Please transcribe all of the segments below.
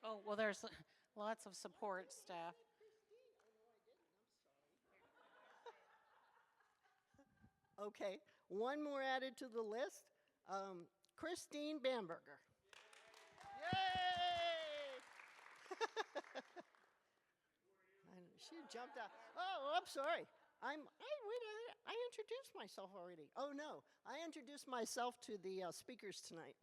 Oh, well, there's lots of support staff. Okay, one more added to the list. Christine Bamberger. Yay! She jumped out. Oh, I'm sorry. I introduced myself already. Oh no, I introduced myself to the speakers tonight.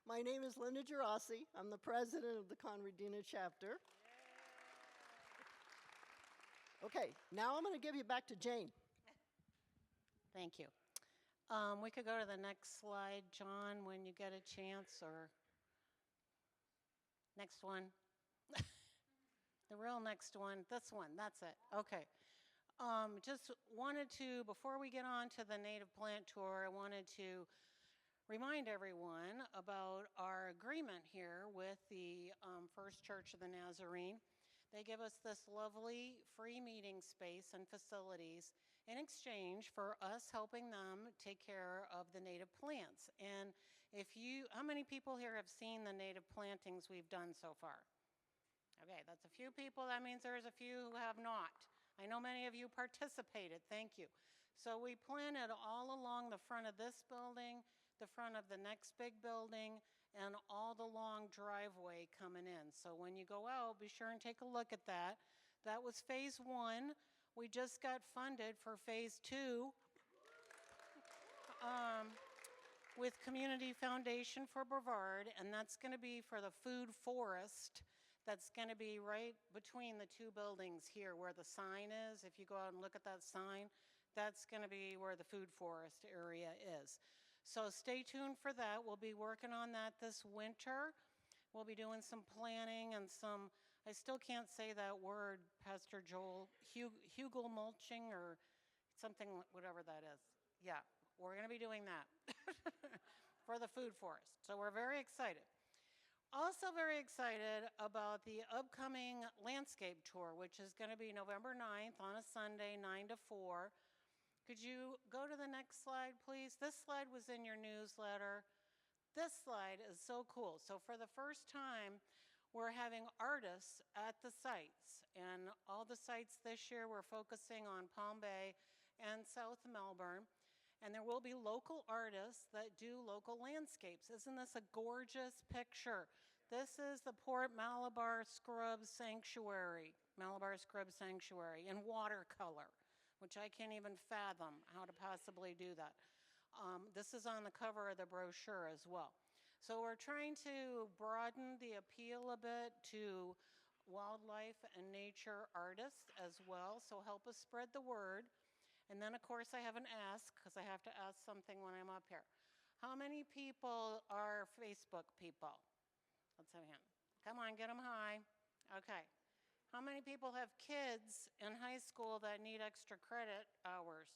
My name is Linda Gerasi. I'm the president of the Conradina chapter. Okay, now I'm going to give you back to Jane. Thank you. We could go to the next slide, John, when you get a chance, or next one. The real next one, this one, that's it. Okay. Just wanted to, before we get on to the native plant tour, I wanted to remind everyone about our agreement here with the First Church of the Nazarene. They give us this lovely free meeting space and facilities in exchange for us helping them take care of the native plants. And how many people here have seen the native plantings we've done so far? Okay, that's a few people. That means there's a few who have not. I know many of you participated. Thank you. So we planted all along the front of this building, the front of the next big building, and all the long driveway coming in. So when you go out, be sure and take a look at that. That was phase 1. We just got funded for phase 2 with Community Foundation for Brevard, and that's going to be for the food forest. That's going to be right between the two buildings here where the sign is. If you go out and look at that sign, that's going to be where the food forest area is. So stay tuned for that. We'll be working on that this winter. We'll be doing some planning and some, I still can't say that word, Pastor Joel, hugel mulching or something, whatever that is. Yeah, we're going to be doing that for the food forest. So we're very excited. Also very excited about the upcoming landscape tour, which is going to be November 9th on a Sunday, 9 to 4. Could you go to the next slide, please? This slide was in your newsletter. This slide is so cool. So for the first time, we're having artists at the sites. And all the sites this year, we're focusing on Palm Bay and South Melbourne. And there will be local artists that do local landscapes. Isn't this a gorgeous picture? This is the Port Malabar Scrub Sanctuary in watercolor, which I can't even fathom how to possibly do that. This is on the cover of the brochure as well. So we're trying to broaden the appeal a bit to wildlife and nature artists as well, so help us spread the word. And then, of course, I have an ask, because I have to ask something when I'm up here. How many people are Facebook people? Let's have a hand. Come on, get them high. Okay. How many people have kids in high school that need extra credit hours?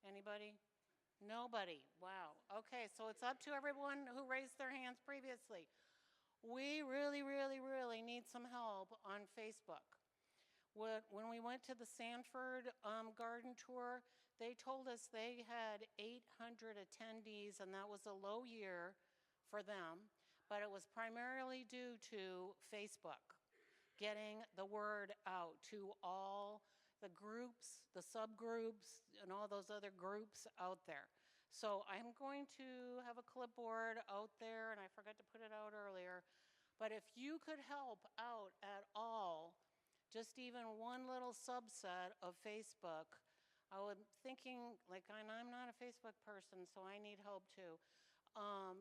Anybody? Nobody. Wow. Okay, so it's up to everyone who raised their hands previously. We really, really, really need some help on Facebook. When we went to the Sanford garden tour, they told us they had 800 attendees, and that was a low year for them, but it was primarily due to Facebook, getting the word out to all the groups, the subgroups, and all those other groups out there. So I'm going to have a clipboard out there, and I forgot to put it out earlier, but if you could help out at all, just even one little subset of Facebook, I was thinking, and I'm not a Facebook person, so I need help too,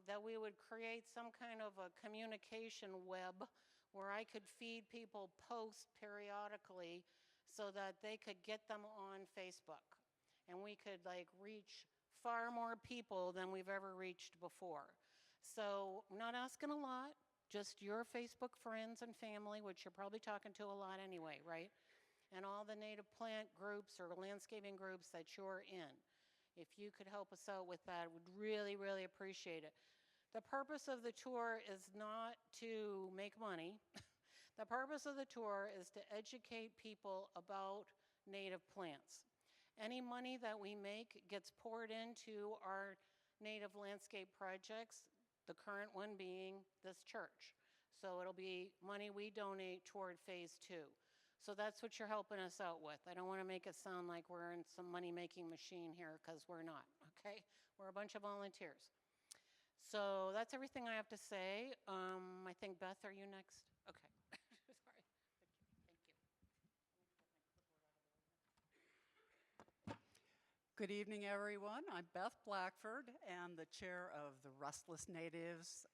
that we would create some kind of a communication web where I could feed people posts periodically so that they could get them on Facebook. And we could reach far more people than we've ever reached before. So I'm not asking a lot. Just your Facebook friends and family, which you're probably talking to a lot anyway, right? And all the native plant groups or landscaping groups that you're in. If you could help us out with that, we'd really, really appreciate it. The purpose of the tour is not to make money. The purpose of the tour is to educate people about native plants. Any money that we make gets poured into our native landscape projects, the current one being this church. So it'll be money we donate toward phase 2. So that's what you're helping us out with. I don't want to make it sound like we're in some money-making machine here, because we're not, okay? We're a bunch of volunteers. So that's everything I have to say. I think, Beth, are you next? Okay. Sorry. Thank you. Good evening, everyone. I'm Beth Blackford, and the chair of the Restless Natives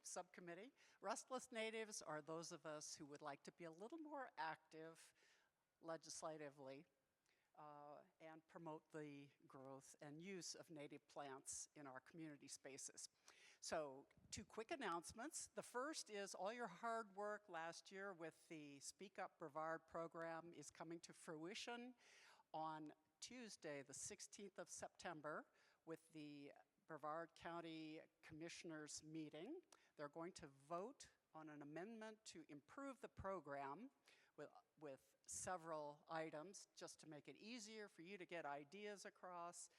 subcommittee. Restless Natives are those of us who would like to be a little more active legislatively and promote the growth and use of native plants in our community spaces. So, 2 quick announcements. The first is all your hard work last year with the Speak Up Brevard program is coming to fruition on Tuesday, the 16th of September, with the Brevard County Commissioners meeting. They're going to vote on an amendment to improve the program with several items just to make it easier for you to get ideas across,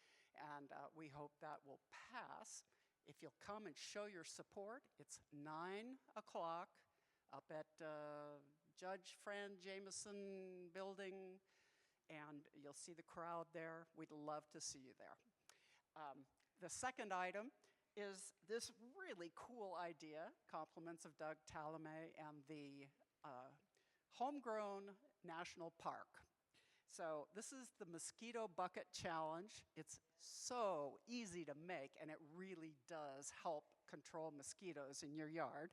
and we hope that will pass. If you'll come and show your support, it's 9 o'clock up at Judge Fran Jameson building, and you'll see the crowd there. We'd love to see you there. The second item is this really cool idea, compliments of Doug Talame and the Homegrown National Park. So this is the Mosquito Bucket Challenge. It's so easy to make, and it really does help control mosquitoes in your yard.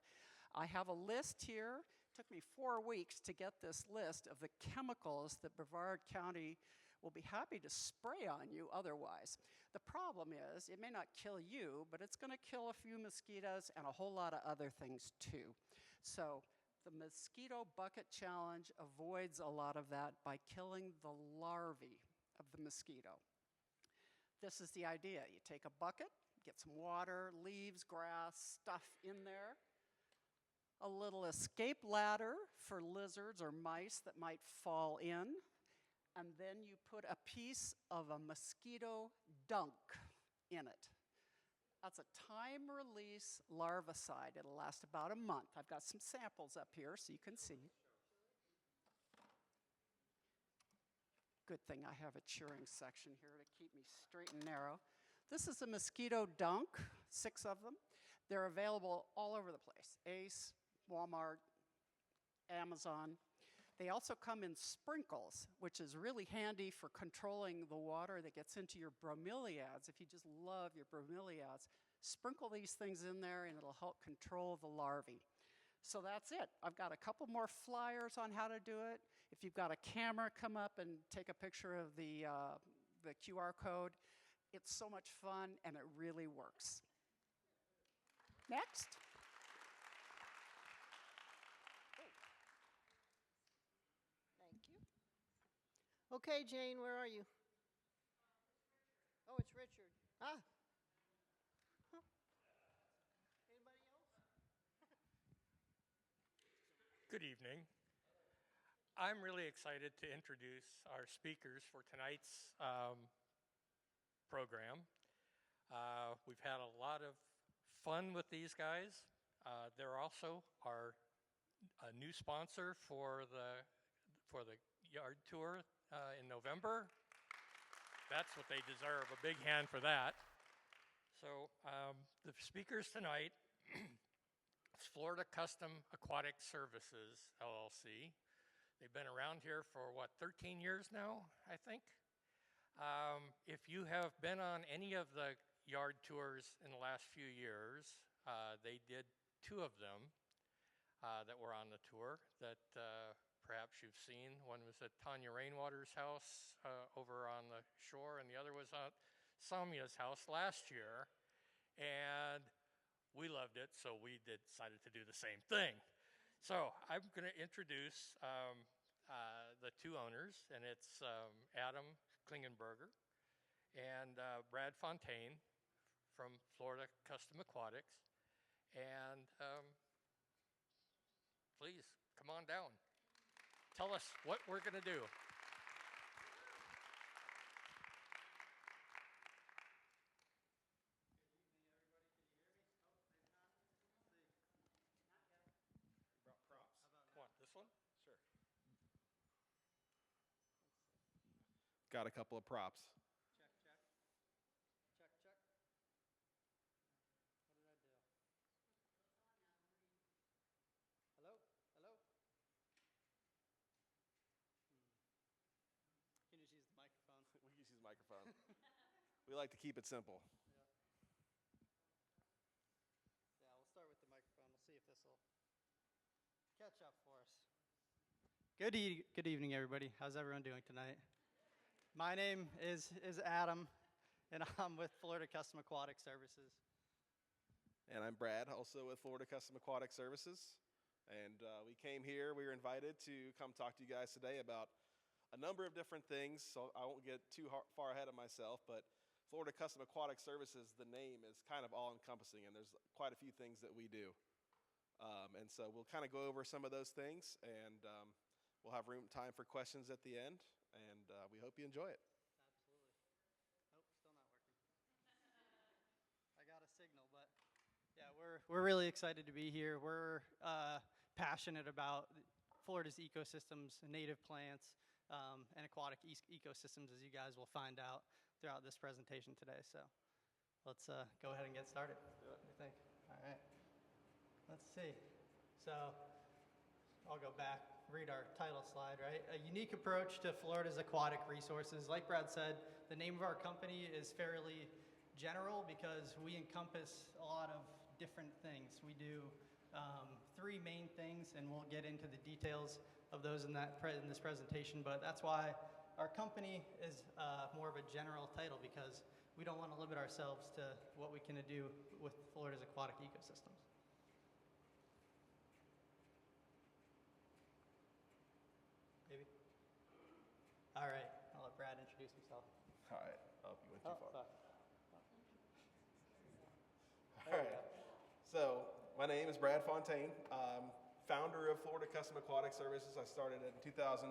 I have a list here. It took me 4 weeks to get this list of the chemicals that Brevard County will be happy to spray on you otherwise. The problem is, it may not kill you, but it's gonna kill a few mosquitoes and a whole lot of other things too. So the Mosquito Bucket Challenge avoids a lot of that by killing the larvae of the mosquito. This is the idea. You take a bucket, get some water, leaves, grass, stuff in there, a little escape ladder for lizards or mice that might fall in, and then you put a piece of a mosquito dunk in it. That's a time-release larvicide. It'll last about a month. I've got some samples up here so you can see. Good thing I have a cheering section here to keep me straight and narrow. This is a mosquito dunk, 6 of them. They're available all over the place. Ace, Walmart, Amazon. They also come in sprinkles, which is really handy for controlling the water that gets into your bromeliads. If you just love your bromeliads, sprinkle these things in there and it'll help control the larvae. So that's it. I've got a couple more flyers on how to do it. If you've got a camera, come up and take a picture of the QR code. It's so much fun and it really works. Next. Thank you. Okay, Jane, where are you? Oh, it's Richard. Ah. Huh. Anybody else? Good evening. I'm really excited to introduce our speakers for tonight's program. We've had a lot of fun with these guys. They're also our new sponsor for the yard tour in November. That's what they deserve, a big hand for that. So the speakers tonight, it's Florida Custom Aquatic Services, LLC. They've been around here for, 13 years now, I think? If you have been on any of the yard tours in the last few years, they did 2 of them that were on the tour that perhaps you've seen. One was at Tanya Rainwater's house over on the shore, and the other was at Samya's house last year. And we loved it, so we decided to do the same thing. So I'm going to introduce the 2 owners, and it's Adam Klingenberger and Brad Fontaine from Florida Custom Aquatics. And please, come on down. Tell us what we're going to do. got a couple of props. Check, check. Check, check. What did I do? Hello? Hello? Can you just use the microphone? We can use the microphone. We like to keep it simple. Yeah, we'll start with the microphone. We'll see if this will catch up for us. Good evening, everybody. How's everyone doing tonight? My name is Adam, and I'm with Florida Custom Aquatic Services. And I'm Brad, also with Florida Custom Aquatic Services. And we came here, we were invited to come talk to you guys today about a number of different things, so I won't get too far ahead of myself, but Florida Custom Aquatic Services, the name is kind of all-encompassing, and there's quite a few things that we do. And so we'll kind of go over some of those things, and we'll have time for questions at the end, and we hope you enjoy it. Absolutely. Nope, still not working. I got a signal, but yeah, we're really excited to be here. We're passionate about Florida's ecosystems, native plants, and aquatic ecosystems, as you guys will find out throughout this presentation today. So let's go ahead and get started. What do you think? All right. Let's see. So I'll go back, read our title slide, right? A unique approach to Florida's aquatic resources. Like Brad said, the name of our company is fairly general because we encompass a lot of different things. We do three main things, and we'll get into the details of those in this presentation, but that's why our company is more of a general title, because we don't want to limit ourselves to what we can do with Florida's aquatic ecosystems. Maybe? All right, I'll let Brad introduce himself. All right, I hope you went too far. Sorry. All right. So my name is Brad Fontaine, founder of Florida Custom Aquatic Services. I started in 2012.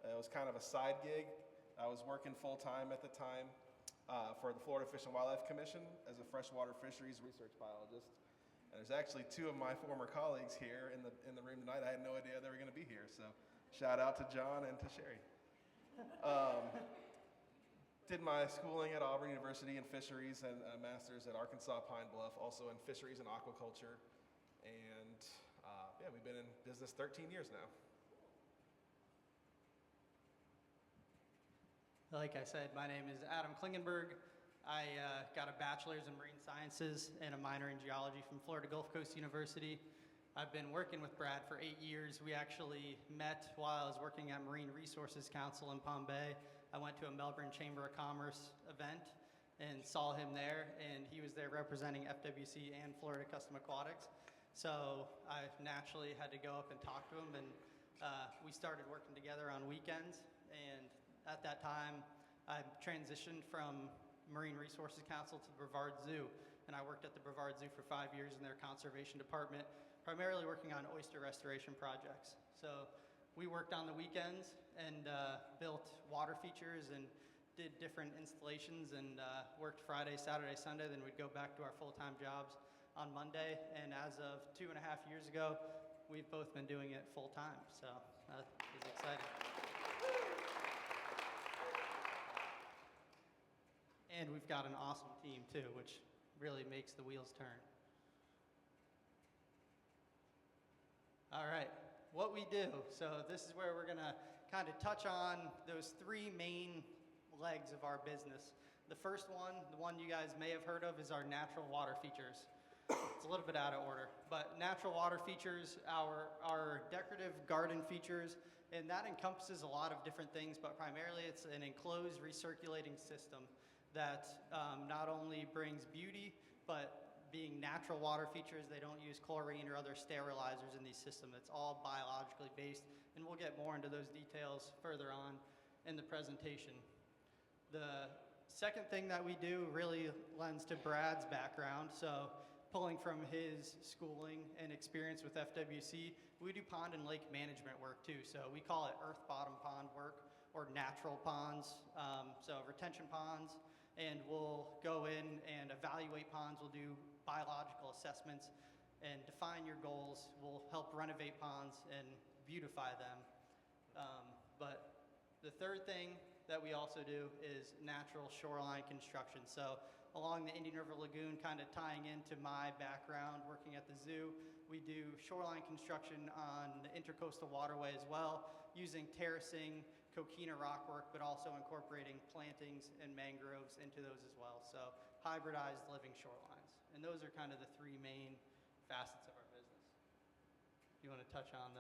It was kind of a side gig. I was working full-time at the time for the Florida Fish and Wildlife Commission as a freshwater fisheries research biologist. And there's actually two of my former colleagues here in the room tonight. I had no idea they were going to be here, so shout out to John and to Sherry. Did my schooling at Auburn University in fisheries and a master's at Arkansas Pine Bluff, also in fisheries and aquaculture. And yeah, we've been in business 13 years now. Like I said, my name is Adam Klingenberg. I got a bachelor's in marine sciences and a minor in geology from Florida Gulf Coast University. I've been working with Brad for 8 years. We actually met while I was working at Marine Resources Council in Palm Bay. I went to a Melbourne Chamber of Commerce event and saw him there, and he was there representing FWC and Florida Custom Aquatics. So I naturally had to go up and talk to him, and we started working together on weekends. And at that time, I transitioned from Marine Resources Council to the Brevard Zoo, and I worked at the Brevard Zoo for 5 years in their conservation department, primarily working on oyster restoration projects. So we worked on the weekends and built water features and did different installations, and worked Friday, Saturday, Sunday. Then we'd go back to our full-time jobs on Monday. And as of 2.5 years ago, we've both been doing it full-time. So that is exciting. And we've got an awesome team too, which really makes the wheels turn. All right, what we do. So this is where we're gonna kind of touch on those three main legs of our business. The first one, the one you guys may have heard of, is our natural water features. It's a little bit out of order, but natural water features, our decorative garden features, and that encompasses a lot of different things, but primarily it's an enclosed recirculating system that not only brings beauty, but being natural water features, they don't use chlorine or other sterilizers in these systems. It's all biologically based, and we'll get more into those details further on in the presentation. The second thing that we do really lends to Brad's background. So pulling from his schooling and experience with FWC, we do pond and lake management work too. So we call it earth bottom pond work, or natural ponds, so retention ponds. And we'll go in and evaluate ponds. We'll do biological assessments and define your goals. We'll help renovate ponds and beautify them. But the third thing that we also do is natural shoreline construction. So along the Indian River Lagoon, kind of tying into my background working at the zoo, we do shoreline construction on the intercoastal waterway as well, using terracing, coquina rockwork, but also incorporating plantings and mangroves into those as well. So hybridized living shorelines. And those are kind of the three main facets of our business. You want to touch on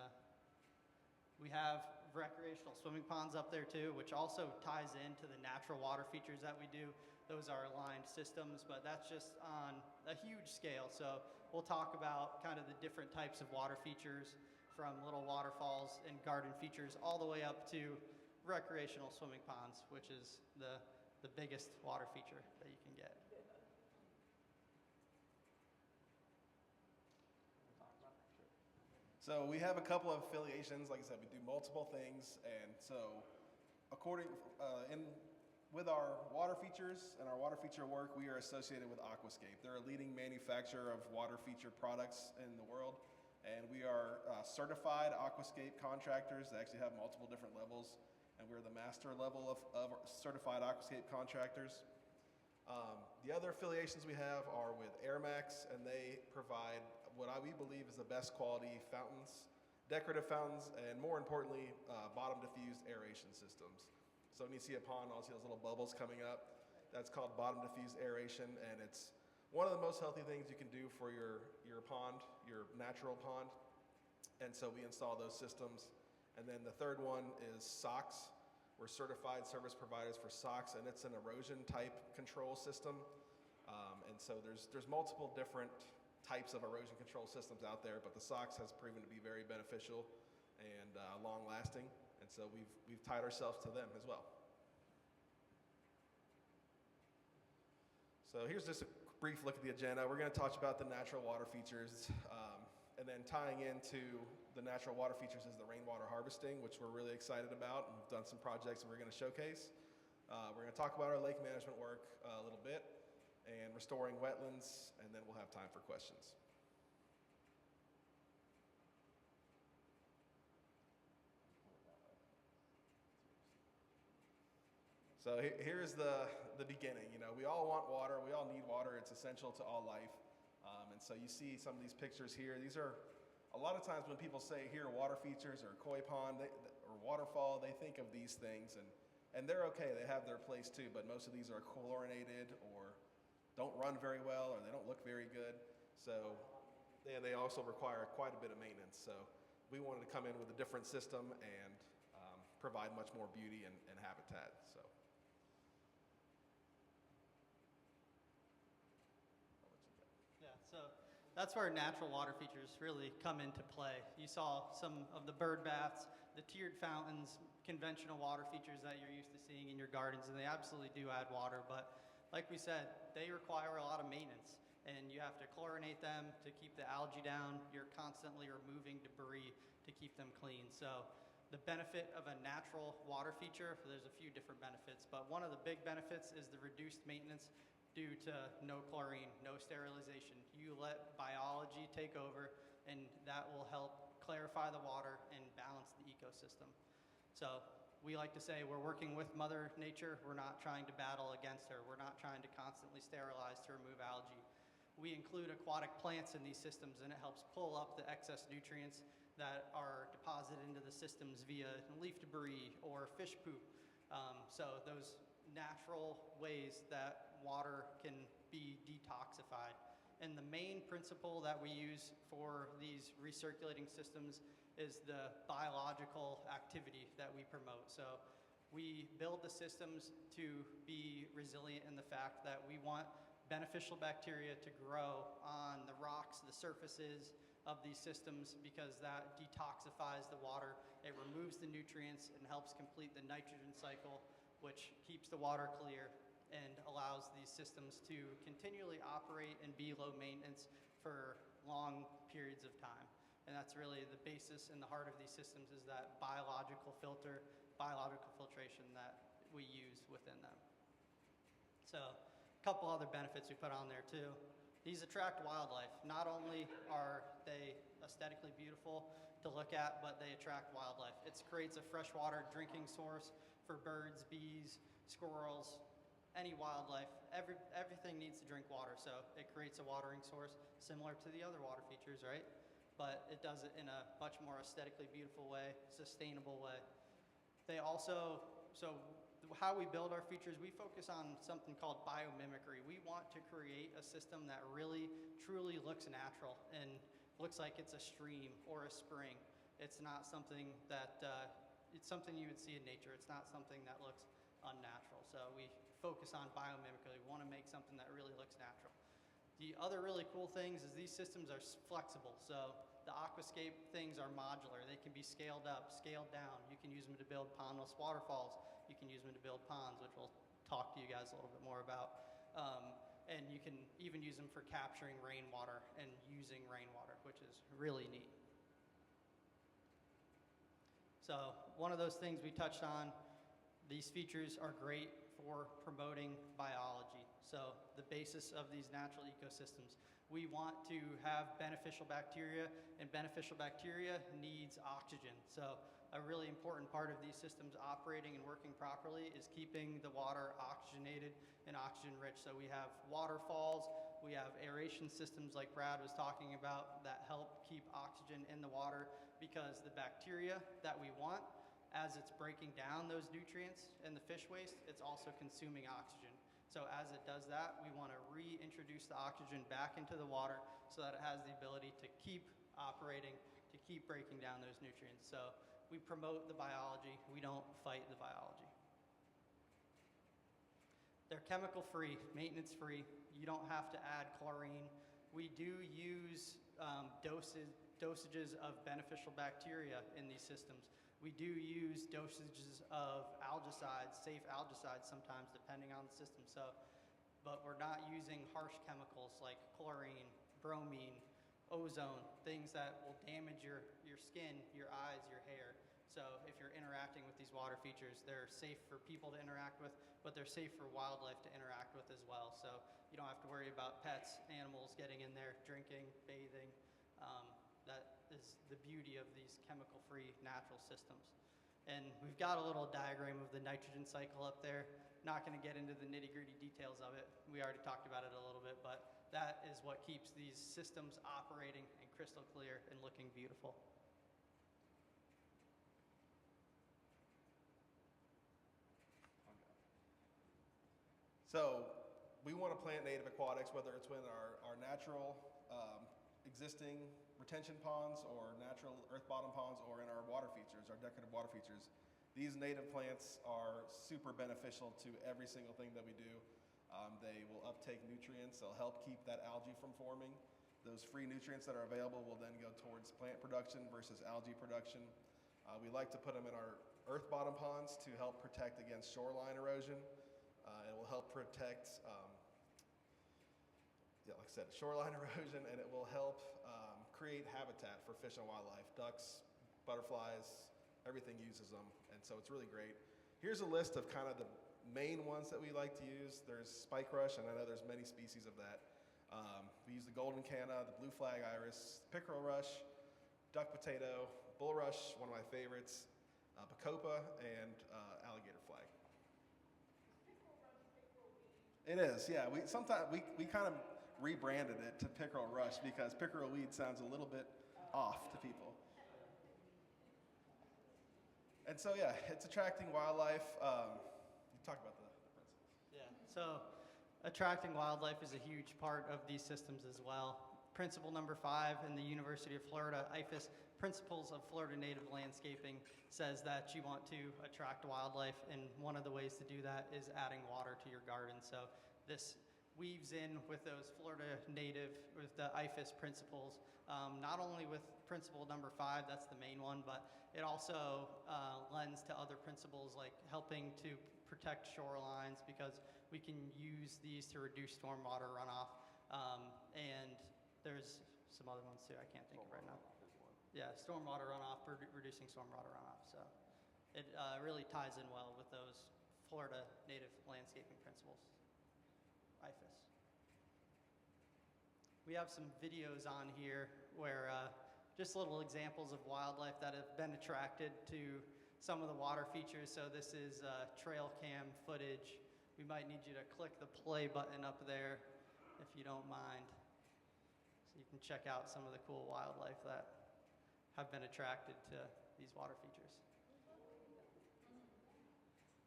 we have recreational swimming ponds up there too, which also ties into the natural water features that we do. Those are aligned systems, but that's just on a huge scale. So we'll talk about kind of the different types of water features, from little waterfalls and garden features all the way up to recreational swimming ponds, which is the biggest water feature that you can get. So we have a couple of affiliations. Like I said, we do multiple things, and so with our water features and our water feature work, we are associated with Aquascape. They're a leading manufacturer of water feature products in the world, and we are certified Aquascape contractors. They actually have multiple different levels, and we're the master level of certified Aquascape contractors. The other affiliations we have are with AirMax, and they provide what we believe is the best quality fountains, decorative fountains, and more importantly, bottom diffused aeration systems. So when you see a pond, you'll see those little bubbles coming up. That's called bottom diffused aeration, and it's one of the most healthy things you can do for your pond, your natural pond. And so we install those systems. And then the third one is SOX. We're certified service providers for SOX, and it's an erosion type control system. And so there's multiple different types of erosion control systems out there, but the SOX has proven to be very beneficial and long lasting. And so we've tied ourselves to them as well. So here's just a brief look at the agenda. We're going to talk about the natural water features, and then tying into the natural water features is the rainwater harvesting, which we're really excited about, and we've done some projects that we're going to showcase. We're going to talk about our lake management work a little bit, and restoring wetlands, and then we'll have time for questions. So here's the beginning. You know, we all want water. We all need water. It's essential to all life. And so you see some of these pictures here. These are, a lot of times when people say here water features or koi pond or waterfall, they think of these things. And they're okay. They have their place too. But most of these are chlorinated or don't run very well, or they don't look very good. So they also require quite a bit of maintenance. So we wanted to come in with a different system and provide much more beauty and habitat. So. So that's where natural water features really come into play. You saw some of the bird baths, the tiered fountains, conventional water features that you're used to seeing in your gardens, and they absolutely do add water, but like we said, they require a lot of maintenance, and you have to chlorinate them to keep the algae down. You're constantly removing debris to keep them clean. So the benefit of a natural water feature, there's a few different benefits, but one of the big benefits is the reduced maintenance due to no chlorine, no sterilization. You let biology take over, and that will help clarify the water and balance the ecosystem. So we like to say we're working with Mother Nature. We're not trying to battle against her. We're not trying to constantly sterilize to remove algae. We include aquatic plants in these systems, and it helps pull up the excess nutrients that are deposited into the systems via leaf debris or fish poop. So those natural ways that water can be detoxified. And the main principle that we use for these recirculating systems is the biological activity that we promote. So we build the systems to be resilient in the fact that we want beneficial bacteria to grow on the rocks, the surfaces of these systems, because that detoxifies the water. It removes the nutrients and helps complete the nitrogen cycle, which keeps the water clear and allows these systems to continually operate and be low maintenance for long periods of time. And that's really the basis and the heart of these systems, is that biological filtration that we use within them. So a couple other benefits we put on there too. These attract wildlife. Not only are they aesthetically beautiful to look at, but they attract wildlife. It creates a freshwater drinking source for birds, bees, squirrels, any wildlife. Everything needs to drink water, so it creates a watering source similar to the other water features, right? But it does it in a much more aesthetically beautiful way, sustainable way. They also, so how we build our features, we focus on something called biomimicry. We want to create a system that really, truly looks natural and looks like it's a stream or a spring. It's not something that, it's something you would see in nature. It's not something that looks unnatural. So we focus on biomimicry. We want to make something that really looks natural. The other really cool things is these systems are flexible. So the aquascape things are modular. They can be scaled up, scaled down. You can use them to build pondless waterfalls. You can use them to build ponds, which we'll talk to you guys a little bit more about. And you can even use them for capturing rainwater and using rainwater, which is really neat. So one of those things we touched on, these features are great for promoting biology. So the basis of these natural ecosystems. We want to have beneficial bacteria, and beneficial bacteria needs oxygen. So a really important part of these systems operating and working properly is keeping the water oxygenated and oxygen rich. So we have waterfalls, we have aeration systems like Brad was talking about that help keep oxygen in the water, because the bacteria that we want, as it's breaking down those nutrients in the fish waste, it's also consuming oxygen. So as it does that, we want to reintroduce the oxygen back into the water so that it has the ability to keep operating, to keep breaking down those nutrients. So we promote the biology, we don't fight the biology. They're chemical free, maintenance free. You don't have to add chlorine. We do use dosages of beneficial bacteria in these systems. We do use dosages of algicides, safe algicides sometimes, depending on the system. So, but we're not using harsh chemicals like chlorine, bromine, ozone, things that will damage your skin, your eyes, your hair. So if you're interacting with these water features, they're safe for people to interact with, but they're safe for wildlife to interact with as well. So you don't have to worry about pets, animals getting in there, drinking, bathing. That is the beauty of these chemical-free natural systems. And we've got a little diagram of the nitrogen cycle up there. Not going to get into the nitty-gritty details of it. We already talked about it a little bit, but that is what keeps these systems operating and crystal clear and looking beautiful. So we want to plant native aquatics, whether it's within our natural existing retention ponds or natural earth bottom ponds or in our water features, our decorative water features. These native plants are super beneficial to every single thing that we do. They will uptake nutrients. They'll help keep that algae from forming. Those free nutrients that are available will then go towards plant production versus algae production. We like to put them in our earth bottom ponds to help protect against shoreline erosion. It will help protect like I said, shoreline erosion, and it will help create habitat for fish and wildlife. Ducks, butterflies, everything uses them, and so it's really great. Here's a list of kind of the main ones that we like to use. There's spike rush, and I know there's many species of that. We use the golden canna, the blue flag iris, pickerel rush, duck potato, bulrush, one of my favorites, bacopa, and alligator flag. It is, yeah. We kind of rebranded it to pickerel rush because pickerel weed sounds a little bit off to people. And so, yeah, it's attracting wildlife. You talk about the principles. Yeah, so attracting wildlife is a huge part of these systems as well. Principle number 5 in the University of Florida, IFAS, Principles of Florida Native Landscaping, says that you want to attract wildlife, and one of the ways to do that is adding water to your garden. So this weaves in with those Florida native, with the IFAS principles, not only with principle number 5, that's the main one, but it also lends to other principles like helping to protect shorelines, because we can use these to reduce stormwater runoff. And there's some other ones too I can't think of right now. Yeah, stormwater runoff, reducing stormwater runoff. So it really ties in well with those Florida native landscaping principles. IFAS. We have some videos on here where just little examples of wildlife that have been attracted to some of the water features. So this is trail cam footage. We might need you to click the play button up there if you don't mind. So you can check out some of the cool wildlife that have been attracted to these water features.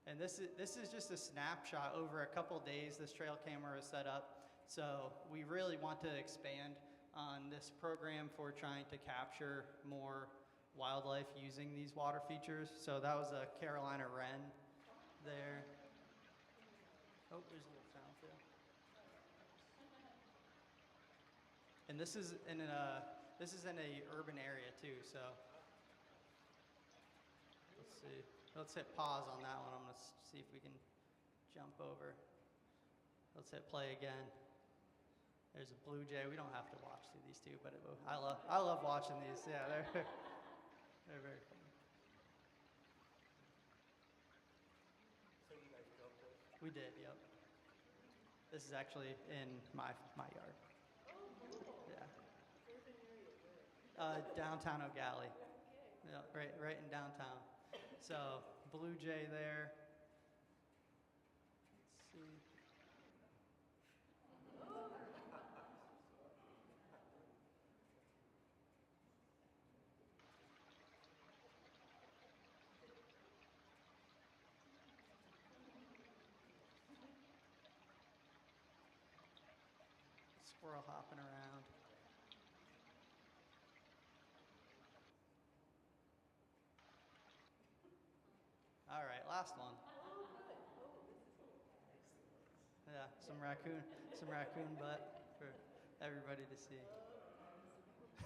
And this is just a snapshot over a couple days this trail camera is set up. So we really want to expand on this program for trying to capture more wildlife using these water features. So that was a Carolina wren there. Oh, there's a little fountain. And this is in a urban area too, so let's see. Let's hit pause on that one. I'm gonna see if we can jump over. Let's hit play again. There's a blue jay. We don't have to watch these two, but I love watching these. Yeah, they're very funny. So you guys built this? We did, yep. This is actually in my yard. Yeah. Downtown O'Galley. Yeah, right in downtown. So blue jay there. Let's see. Squirrel hopping around. All right, last one. Yeah, some raccoon butt for everybody to see.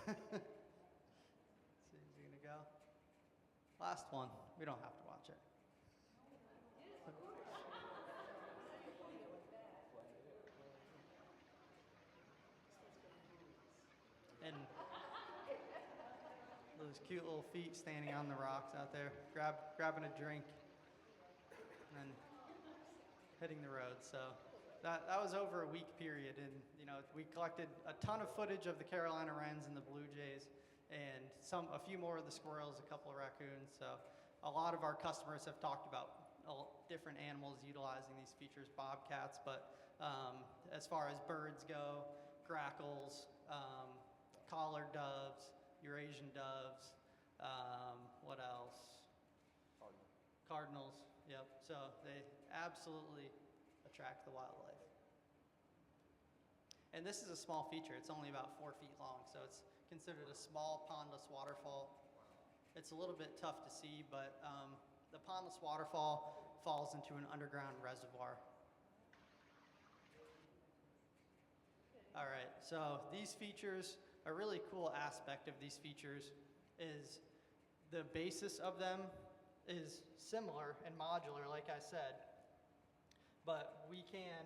See, is he gonna go? Last one. We don't have to watch it. And those cute little feet standing on the rocks out there, grabbing a drink, and then hitting the road. So that was over a week period, and we collected a ton of footage of the Carolina wrens and the blue jays, and a few more of the squirrels, a couple of raccoons. So a lot of our customers have talked about different animals utilizing these features, bobcats, but as far as birds go, grackles, collared doves, Eurasian doves, what else? Cardinals, yep. So they absolutely attract the wildlife. And this is a small feature. It's only about 4 feet long, so it's considered a small pondless waterfall. It's a little bit tough to see, but the pondless waterfall falls into an underground reservoir. All right, so these features, a really cool aspect of these features is the basis of them is similar and modular, like I said, but we can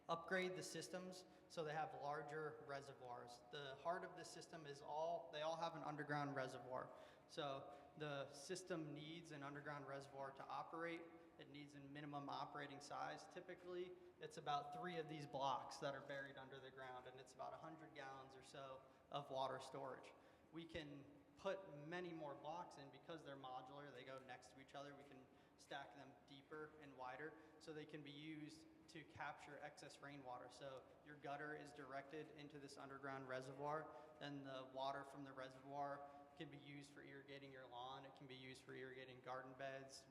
upgrade the systems so they have larger reservoirs. The heart of the system is they all have an underground reservoir. So the system needs an underground reservoir to operate. It needs a minimum operating size. Typically, it's about 3 of these blocks that are buried under the ground, and it's about 100 gallons or so of water storage. We can put many more blocks in because they're modular. They go next to each other. We can stack them deeper and wider so they can be used to capture excess rainwater. So your gutter is directed into this underground reservoir, and the water from the reservoir can be used for irrigating your lawn. It can be used for irrigating garden beds,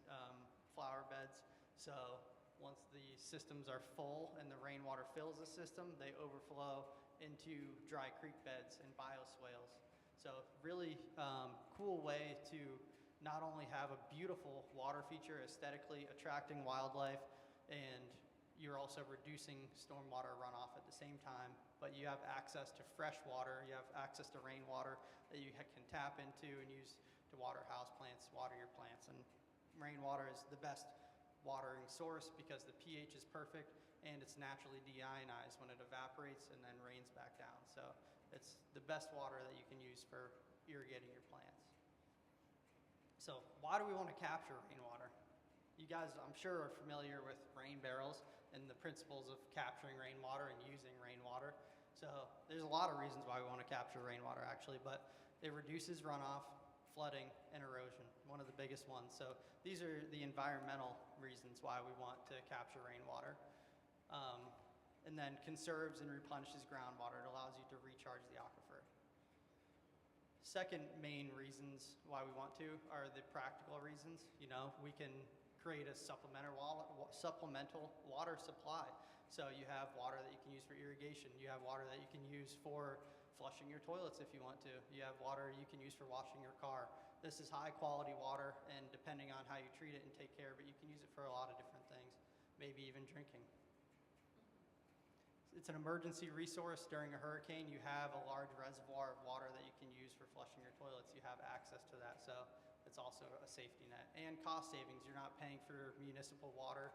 flower beds. So once the systems are full and the rainwater fills the system, they overflow into dry creek beds and bioswales. So really cool way to not only have a beautiful water feature, aesthetically attracting wildlife, and you're also reducing stormwater runoff at the same time, but you have access to fresh water, you have access to rainwater that you can tap into and use to water houseplants, water your plants. And rainwater is the best watering source because the pH is perfect and it's naturally deionized when it evaporates and then rains back down. So it's the best water that you can use for irrigating your plants. So why do we want to capture rainwater? You guys, I'm sure, are familiar with rain barrels and the principles of capturing rainwater and using rainwater. So there's a lot of reasons why we want to capture rainwater, actually, but it reduces runoff, flooding, and erosion, one of the biggest ones. So these are the environmental reasons why we want to capture rainwater. And then conserves and replenishes groundwater. It allows you to recharge the aquifer. Second main reasons why we want to are the practical reasons. You know, we can create a supplemental water supply. So you have water that you can use for irrigation. You have water that you can use for flushing your toilets if you want to. You have water you can use for washing your car. This is high quality water, and depending on how you treat it and take care of it, you can use it for a lot of different things, maybe even drinking. It's an emergency resource. During a hurricane, you have a large reservoir of water that you can use for flushing your toilets. You have access to that, so it's also a safety net. And cost savings, you're not paying for municipal water,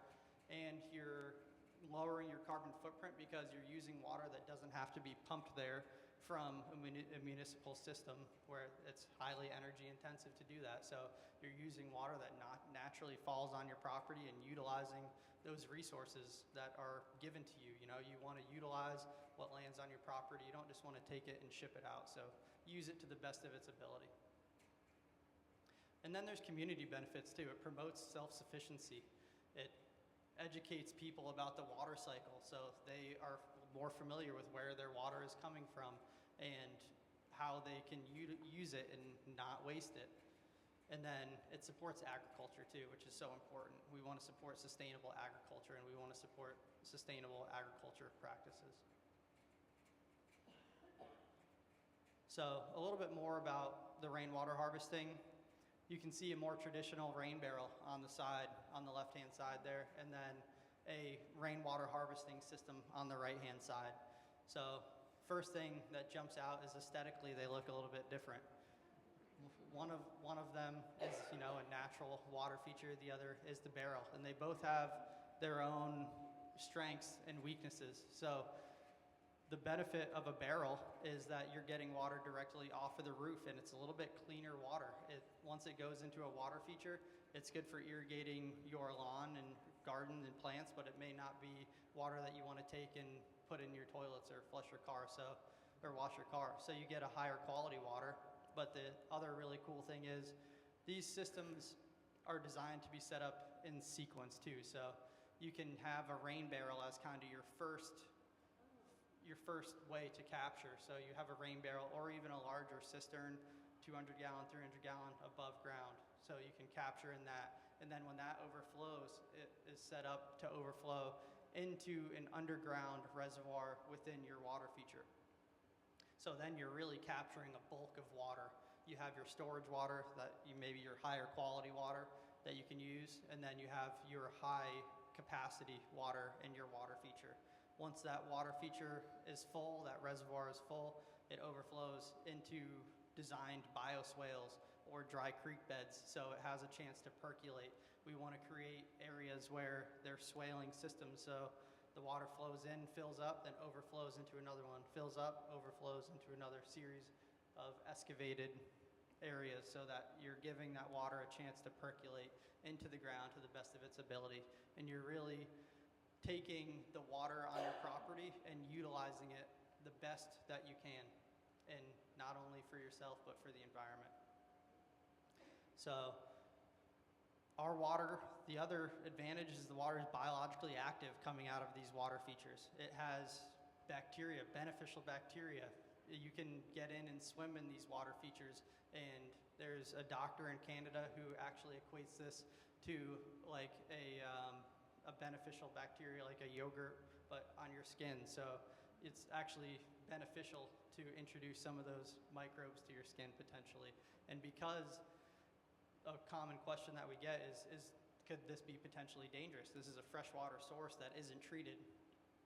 and you're lowering your carbon footprint because you're using water that doesn't have to be pumped there from a municipal system where it's highly energy intensive to do that. So you're using water that not naturally falls on your property and utilizing those resources that are given to you. You know, you want to utilize what lands on your property. You don't just want to take it and ship it out. So use it to the best of its ability. And then there's community benefits too. It promotes self-sufficiency. It educates people about the water cycle so they are more familiar with where their water is coming from and how they can use it and not waste it. And then it supports agriculture too, which is so important. We want to support sustainable agriculture, and we want to support sustainable agriculture practices. So a little bit more about the rainwater harvesting. You can see a more traditional rain barrel on the side, on the left-hand side there, and then a rainwater harvesting system on the right-hand side. So first thing that jumps out is aesthetically they look a little bit different. One of them is, you know, a natural water feature. The other is the barrel, and they both have their own strengths and weaknesses. So the benefit of a barrel is that you're getting water directly off of the roof, and it's a little bit cleaner water. Once it goes into a water feature, it's good for irrigating your lawn and garden and plants, but it may not be water that you want to take and put in your toilets or flush your car, or wash your car. So you get a higher quality water. But the other really cool thing is these systems are designed to be set up in sequence too. So you can have a rain barrel as kind of your first way to capture. So you have a rain barrel or even a larger cistern, 200 gallon, 300 gallon above ground. So you can capture in that. And then when that overflows, it is set up to overflow into an underground reservoir within your water feature. So then you're really capturing a bulk of water. You have your storage water, maybe your higher quality water that you can use, and then you have your high capacity water in your water feature. Once that water feature is full, that reservoir is full, it overflows into designed bioswales or dry creek beds, so it has a chance to percolate. We want to create areas where they're swaling systems, so the water flows in, fills up, then overflows into another one, fills up, overflows into another series of excavated areas so that you're giving that water a chance to percolate into the ground to the best of its ability. And you're really taking the water on your property and utilizing it the best that you can, and not only for yourself, but for the environment. So our water, the other advantage is the water is biologically active coming out of these water features. It has bacteria, beneficial bacteria. You can get in and swim in these water features, and there's a doctor in Canada who actually equates this to like a beneficial bacteria, like a yogurt, but on your skin. So it's actually beneficial to introduce some of those microbes to your skin potentially. And because a common question that we get is could this be potentially dangerous? This is a freshwater source that isn't treated.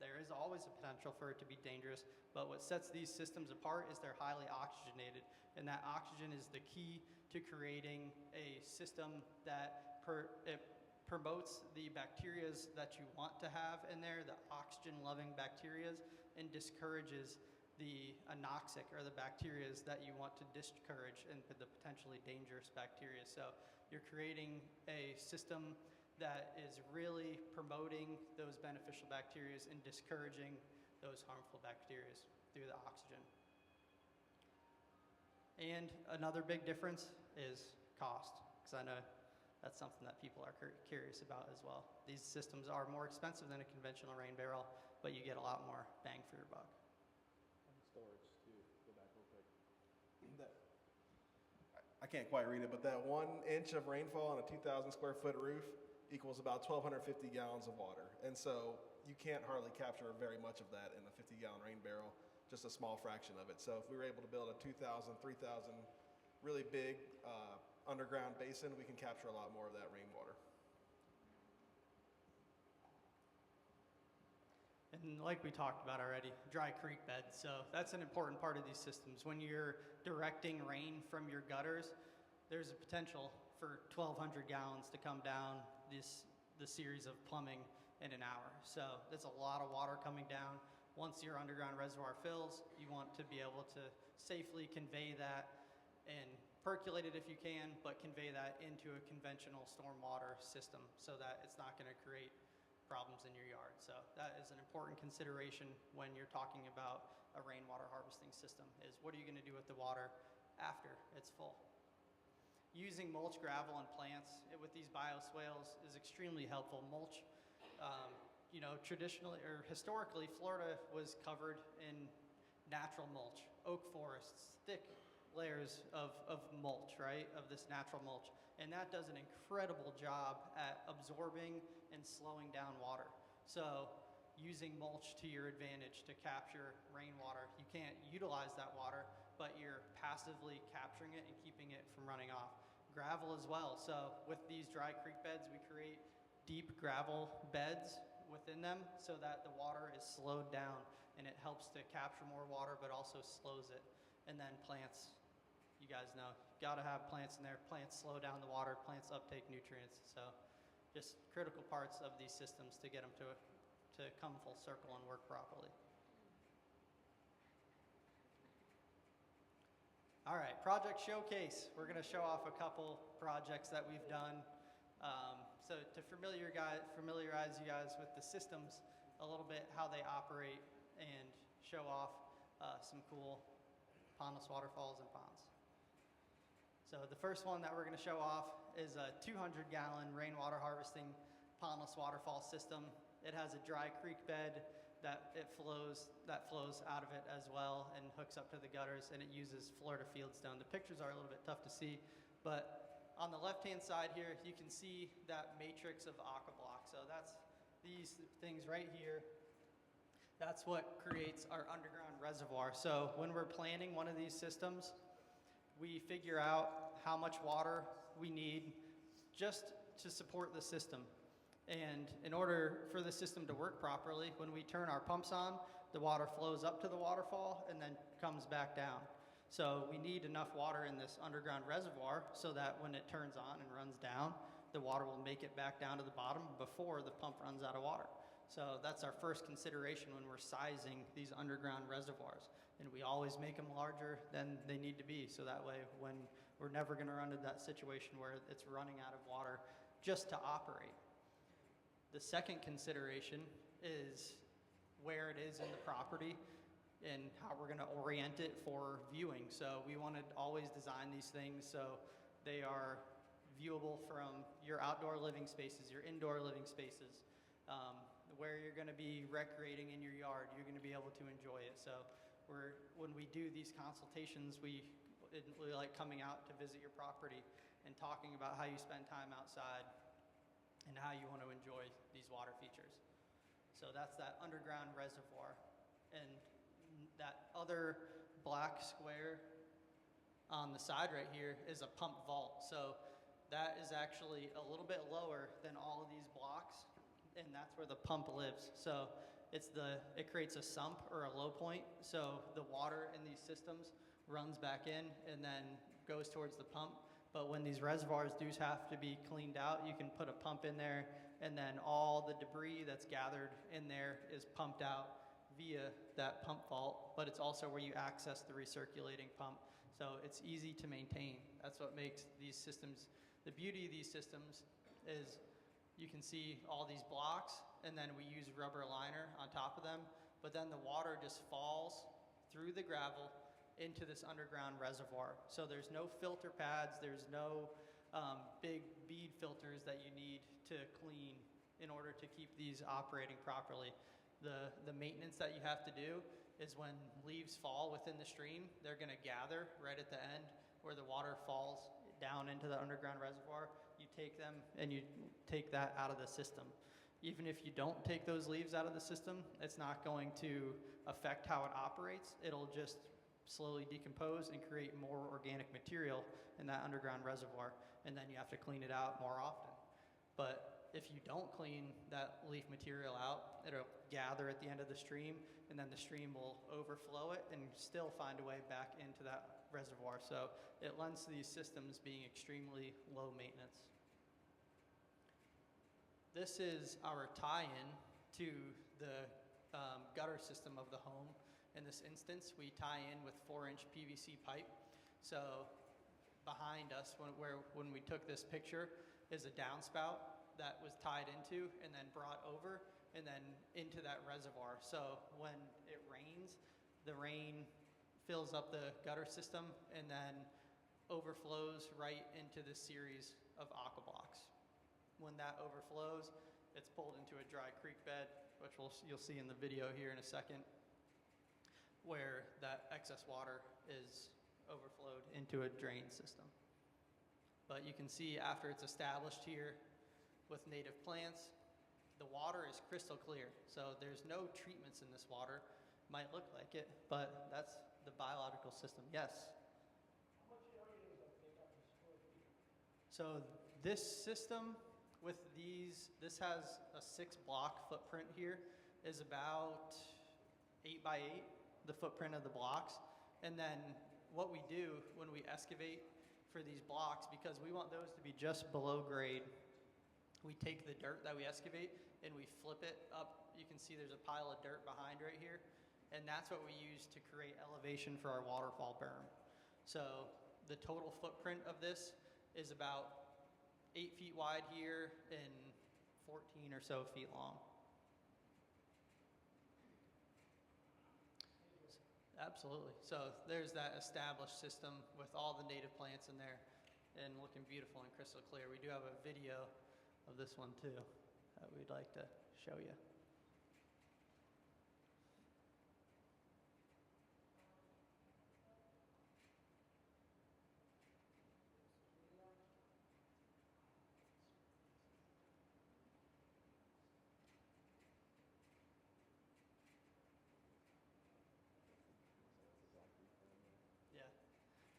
There is always a potential for it to be dangerous, but what sets these systems apart is they're highly oxygenated, and that oxygen is the key to creating a system that it promotes the bacterias that you want to have in there, the oxygen-loving bacterias, and discourages the anoxic, or the bacterias that you want to discourage, and the potentially dangerous bacteria. So you're creating a system that is really promoting those beneficial bacteria and discouraging those harmful bacteria through the oxygen. And another big difference is cost, because I know that's something that people are curious about as well. These systems are more expensive than a conventional rain barrel, but you get a lot more bang for your buck. Storage too. Go back real quick. I can't quite read it, but that 1 inch of rainfall on a 2,000 square foot roof equals about 1,250 gallons of water. And so you can't hardly capture very much of that in a 50-gallon rain barrel, just a small fraction of it. So if we were able to build a 2,000, 3,000 really big underground basin, we can capture a lot more of that rainwater. And like we talked about already, dry creek beds. So that's an important part of these systems. When you're directing rain from your gutters, there's a potential for 1,200 gallons to come down the series of plumbing in an hour. So that's a lot of water coming down. Once your underground reservoir fills, you want to be able to safely convey that and percolate it if you can, but convey that into a conventional stormwater system so that it's not going to create problems in your yard. So that is an important consideration when you're talking about a rainwater harvesting system, is what are you going to do with the water after it's full? Using mulch, gravel, and plants with these bioswales is extremely helpful. Mulch, traditionally or historically, Florida was covered in natural mulch, oak forests, thick layers of mulch, right, of this natural mulch. And that does an incredible job at absorbing and slowing down water. So using mulch to your advantage to capture rainwater, you can't utilize that water, but you're passively capturing it and keeping it from running off. Gravel as well. So with these dry creek beds, we create deep gravel beds within them so that the water is slowed down, and it helps to capture more water but also slows it. And then plants, you guys know, got to have plants in there. Plants slow down the water, plants uptake nutrients. So just critical parts of these systems to get them to come full circle and work properly. All right, project showcase. We're going to show off a couple projects that we've done. So to familiarize you guys with the systems a little bit, how they operate, and show off some cool pondless waterfalls and ponds. So the first one that we're going to show off is a 200-gallon rainwater harvesting pondless waterfall system. It has a dry creek bed that flows out of it as well and hooks up to the gutters, and it uses Florida fieldstone. The pictures are a little bit tough to see, but on the left-hand side here, you can see that matrix of aquablock. So that's these things right here. That's what creates our underground reservoir. So when we're planning one of these systems, we figure out how much water we need just to support the system. And in order for the system to work properly, when we turn our pumps on, the water flows up to the waterfall and then comes back down. So we need enough water in this underground reservoir so that when it turns on and runs down, the water will make it back down to the bottom before the pump runs out of water. So that's our first consideration when we're sizing these underground reservoirs. And we always make them larger than they need to be, so that way when we're never going to run into that situation where it's running out of water just to operate. The second consideration is where it is in the property and how we're going to orient it for viewing. So we want to always design these things so they are viewable from your outdoor living spaces, your indoor living spaces, where you're going to be recreating in your yard, you're going to be able to enjoy it. So when we do these consultations, we like coming out to visit your property and talking about how you spend time outside and how you want to enjoy these water features. So that's that underground reservoir. And that other black square on the side right here is a pump vault. So that is actually a little bit lower than all of these blocks, and that's where the pump lives. So it creates a sump or a low point, so the water in these systems runs back in and then goes towards the pump. But when these reservoirs do have to be cleaned out, you can put a pump in there, and then all the debris that's gathered in there is pumped out via that pump vault, but it's also where you access the recirculating pump. So it's easy to maintain. That's what makes these systems, the beauty of these systems is you can see all these blocks, and then we use rubber liner on top of them, but then the water just falls through the gravel into this underground reservoir. So there's no filter pads, there's no big bead filters that you need to clean in order to keep these operating properly. The maintenance that you have to do is when leaves fall within the stream, they're going to gather right at the end where the water falls down into the underground reservoir. You take them and you take that out of the system. Even if you don't take those leaves out of the system, it's not going to affect how it operates. It'll just slowly decompose and create more organic material in that underground reservoir, and then you have to clean it out more often. But if you don't clean that leaf material out, it'll gather at the end of the stream, and then the stream will overflow it and still find a way back into that reservoir. So it lends to these systems being extremely low maintenance. This is our tie-in to the gutter system of the home. In this instance, we tie in with 4-inch PVC pipe. So behind us, when we took this picture, is a downspout that was tied into and then brought over and then into that reservoir. So when it rains, the rain fills up the gutter system and then overflows right into this series of aqua blocks. When that overflows, it's pulled into a dry creek bed, which you'll see in the video here in a second, where that excess water is overflowed into a drain system. But you can see after it's established here with native plants, the water is crystal clear. So there's no treatments in this water. Might look like it, but that's the biological system. Yes? How much area does that take up in square feet? So this system with this has a 6-block footprint here, is about 8 by 8, the footprint of the blocks. And then what we do when we excavate for these blocks, because we want those to be just below grade, we take the dirt that we excavate and we flip it up. You can see there's a pile of dirt behind right here. And that's what we use to create elevation for our waterfall berm. So the total footprint of this is about 8 feet wide here and 14 or so feet long. Absolutely. So there's that established system with all the native plants in there and looking beautiful and crystal clear. We do have a video of this one too that we'd like to show you.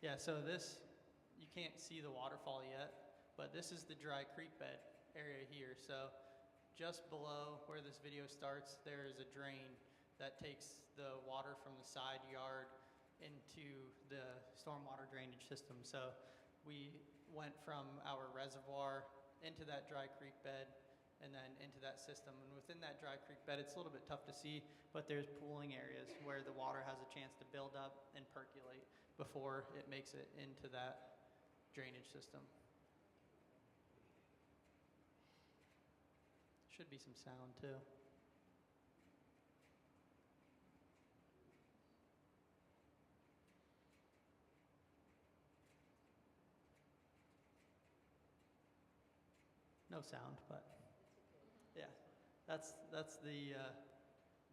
Yeah, so this, you can't see the waterfall yet, but this is the dry creek bed area here. So just below where this video starts, there is a drain that takes the water from the side yard into the stormwater drainage system. So we went from our reservoir into that dry creek bed and then into that system. And within that dry creek bed, it's a little bit tough to see, but there's pooling areas where the water has a chance to build up and percolate before it makes it into that drainage system. Should be some sound too. No sound, but yeah, that's the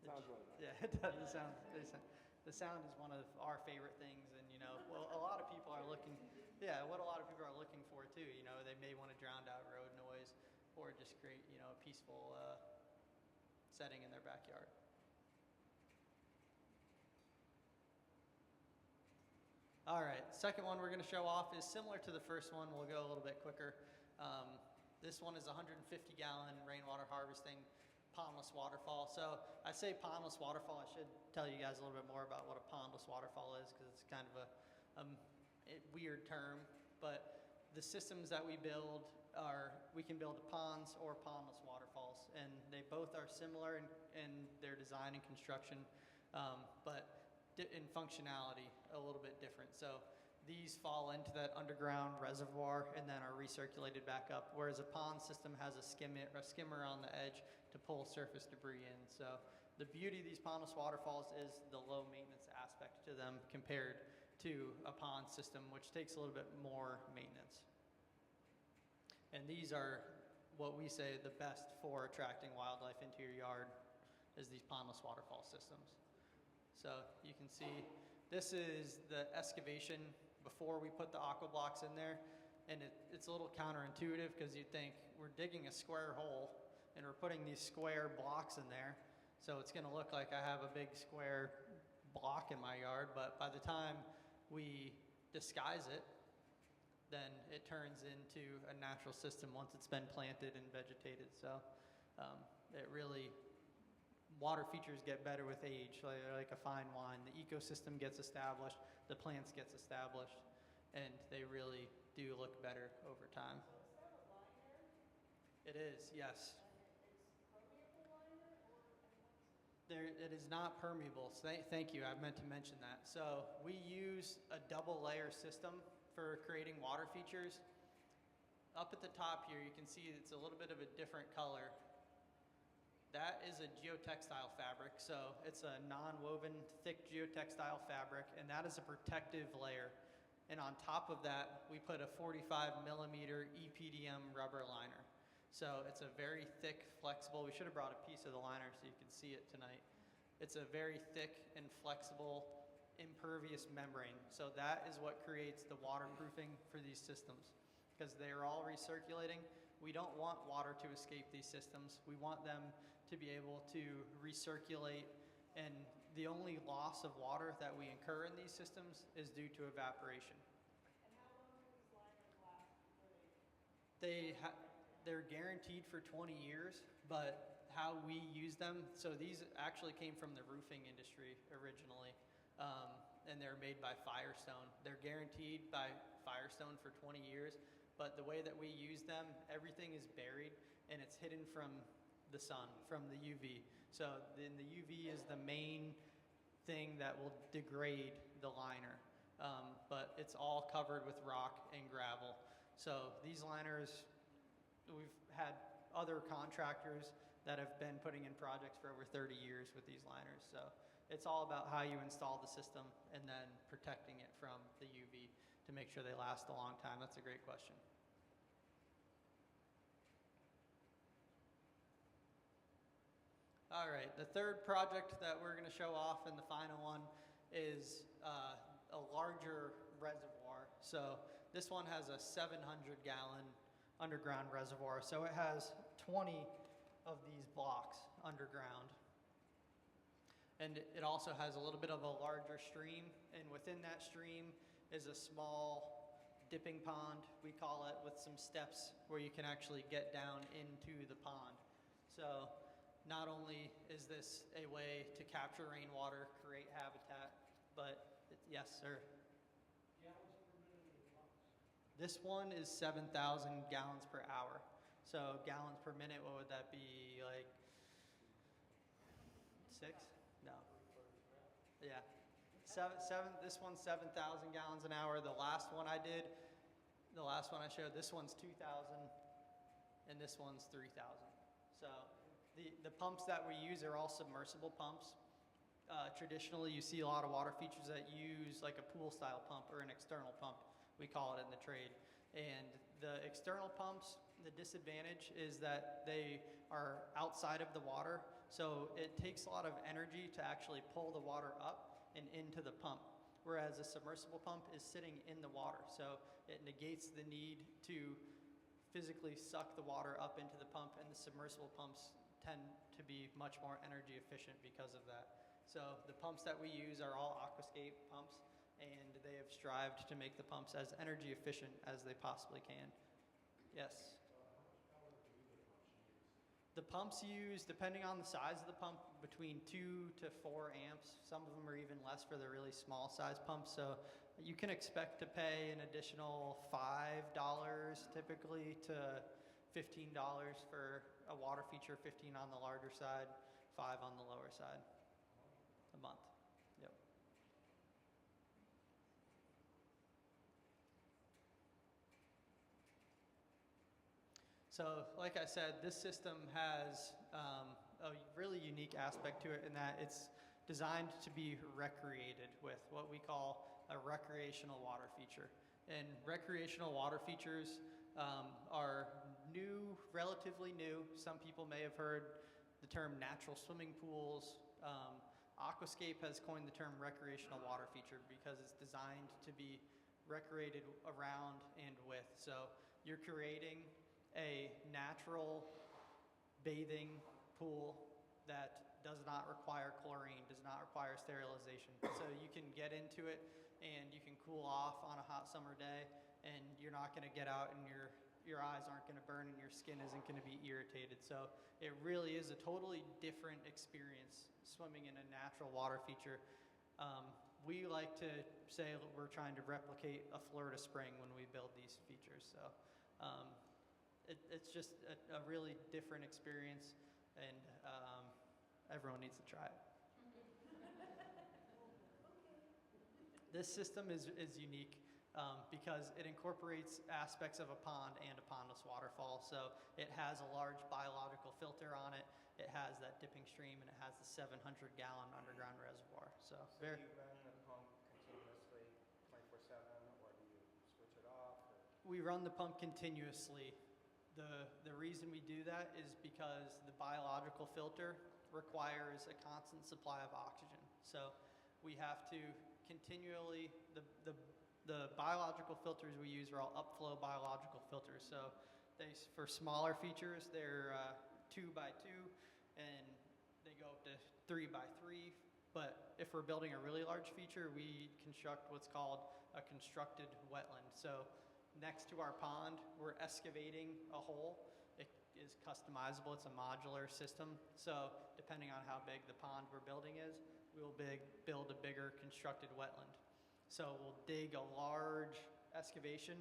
Sounds really nice. yeah, it does. The sound is one of our favorite things, and well, a lot of people are looking. Yeah, what a lot of people are looking for too. They may want to drown out road noise, or just create a peaceful setting in their backyard. All right, second one we're going to show off is similar to the first one. We'll go a little bit quicker. This one is 150-gallon rainwater harvesting pondless waterfall. So I say pondless waterfall. I should tell you guys a little bit more about what a pondless waterfall is, because it's kind of a weird term. But the systems that we build we can build ponds or pondless waterfalls, and they both are similar in their design and construction, but in functionality a little bit different. So these fall into that underground reservoir and then are recirculated back up, whereas a pond system has a skimmer on the edge to pull surface debris in. So the beauty of these pondless waterfalls is the low maintenance aspect aspect to them compared to a pond system, which takes a little bit more maintenance. And these are what we say the best for attracting wildlife into your yard is these pondless waterfall systems. So you can see this is the excavation before we put the aqua blocks in there. And it's a little counterintuitive because you'd think we're digging a square hole and we're putting these square blocks in there. So it's going to look like I have a big square block in my yard, but by the time we disguise it, then it turns into a natural system once it's been planted and vegetated. So it really, water features get better with age, like a fine wine. The ecosystem gets established, the plants gets established, and they really do look better over time. So is that a liner? It is, yes. It's permeable liner or It is not permeable. So thank you. I meant to mention that. So we use a double layer system for creating water features. Up at the top here, you can see it's a little bit of a different color. That is a geotextile fabric. So it's a non-woven, thick geotextile fabric, and that is a protective layer. And on top of that, we put a 45 millimeter EPDM rubber liner. So it's a very thick, flexible, we should have brought a piece of the liner so you can see it tonight. It's a very thick and flexible, impervious membrane. So that is what creates the waterproofing for these systems. Because they are all recirculating, we don't want water to escape these systems. We want them to be able to recirculate, and the only loss of water that we incur in these systems is due to evaporation. And how long do these liners last before They're guaranteed for 20 years, but how we use them, so these actually came from the roofing industry originally, and they're made by Firestone. They're guaranteed by Firestone for 20 years, but the way that we use them, everything is buried and it's hidden from the sun, from the UV. So then the UV is the main thing that will degrade the liner, but it's all covered with rock and gravel. So these liners, we've had other contractors that have been putting in projects for over 30 years with these liners. So it's all about how you install the system and then protecting it from the UV to make sure they last a long time. That's a great question. All right, the third project that we're going to show off, and the final one, is a larger reservoir. So this one has a 700-gallon underground reservoir. So it has 20 of these blocks underground. And it also has a little bit of a larger stream, and within that stream is a small dipping pond, we call it, with some steps where you can actually get down into the pond. So not only is this a way to capture rainwater, create habitat, but yes, sir. Gallons per minute of the pumps? This one is 7,000 gallons per hour. So gallons per minute, what would that be, like 6? No. Yeah. This one's 7,000 gallons an hour. The last one I showed, this one's 2,000, and this one's 3,000. So the pumps that we use are all submersible pumps. Traditionally, you see a lot of water features that use like a pool-style pump or an external pump, we call it in the trade. And the external pumps, the disadvantage is that they are outside of the water, so it takes a lot of energy to actually pull the water up and into the pump, whereas a submersible pump is sitting in the water, so it negates the need to physically suck the water up into the pump, and the submersible pumps tend to be much more energy efficient because of that. So the pumps that we use are all Aquascape pumps, and they have strived to make the pumps as energy efficient as they possibly can. Yes? The pumps use, depending on the size of the pump, between 2 to 4 amps. Some of them are even less for the really small size pumps. So you can expect to pay an additional $5 typically to $15 for a water feature, 15 on the larger side, 5 on the lower side a month. Yep. So like I said, this system has a really unique aspect to it in that it's designed to be recreated with what we call a recreational water feature. And recreational water features are new, relatively new. Some people may have heard the term natural swimming pools. Aquascape has coined the term recreational water feature because it's designed to be recreated around and with. So you're creating a natural bathing pool that does not require chlorine, does not require sterilization. So you can get into it and you can cool off on a hot summer day, and you're not going to get out and your eyes aren't going to burn and your skin isn't going to be irritated. So it really is a totally different experience swimming in a natural water feature. We like to say we're trying to replicate a Florida spring when we build these features. So it's just a really different experience, and everyone needs to try it. This system is unique because it incorporates aspects of a pond and a pondless waterfall. So it has a large biological filter on it. It has that dipping stream, and it has the 700-gallon underground reservoir. So Do you run the pump continuously 24/7, or do you switch it off? Or? we run the pump continuously. The reason we do that is because the biological filter requires a constant supply of oxygen. So we have to continually, the biological filters we use are all upflow biological filters. So for smaller features, they're 2 by 2, and they go up to 3 by 3. But if we're building a really large feature, we construct what's called a constructed wetland. So next to our pond, we're excavating a hole. It is customizable. It's a modular system. So depending on how big the pond we're building is, we'll build a bigger constructed wetland. So we'll dig a large excavation.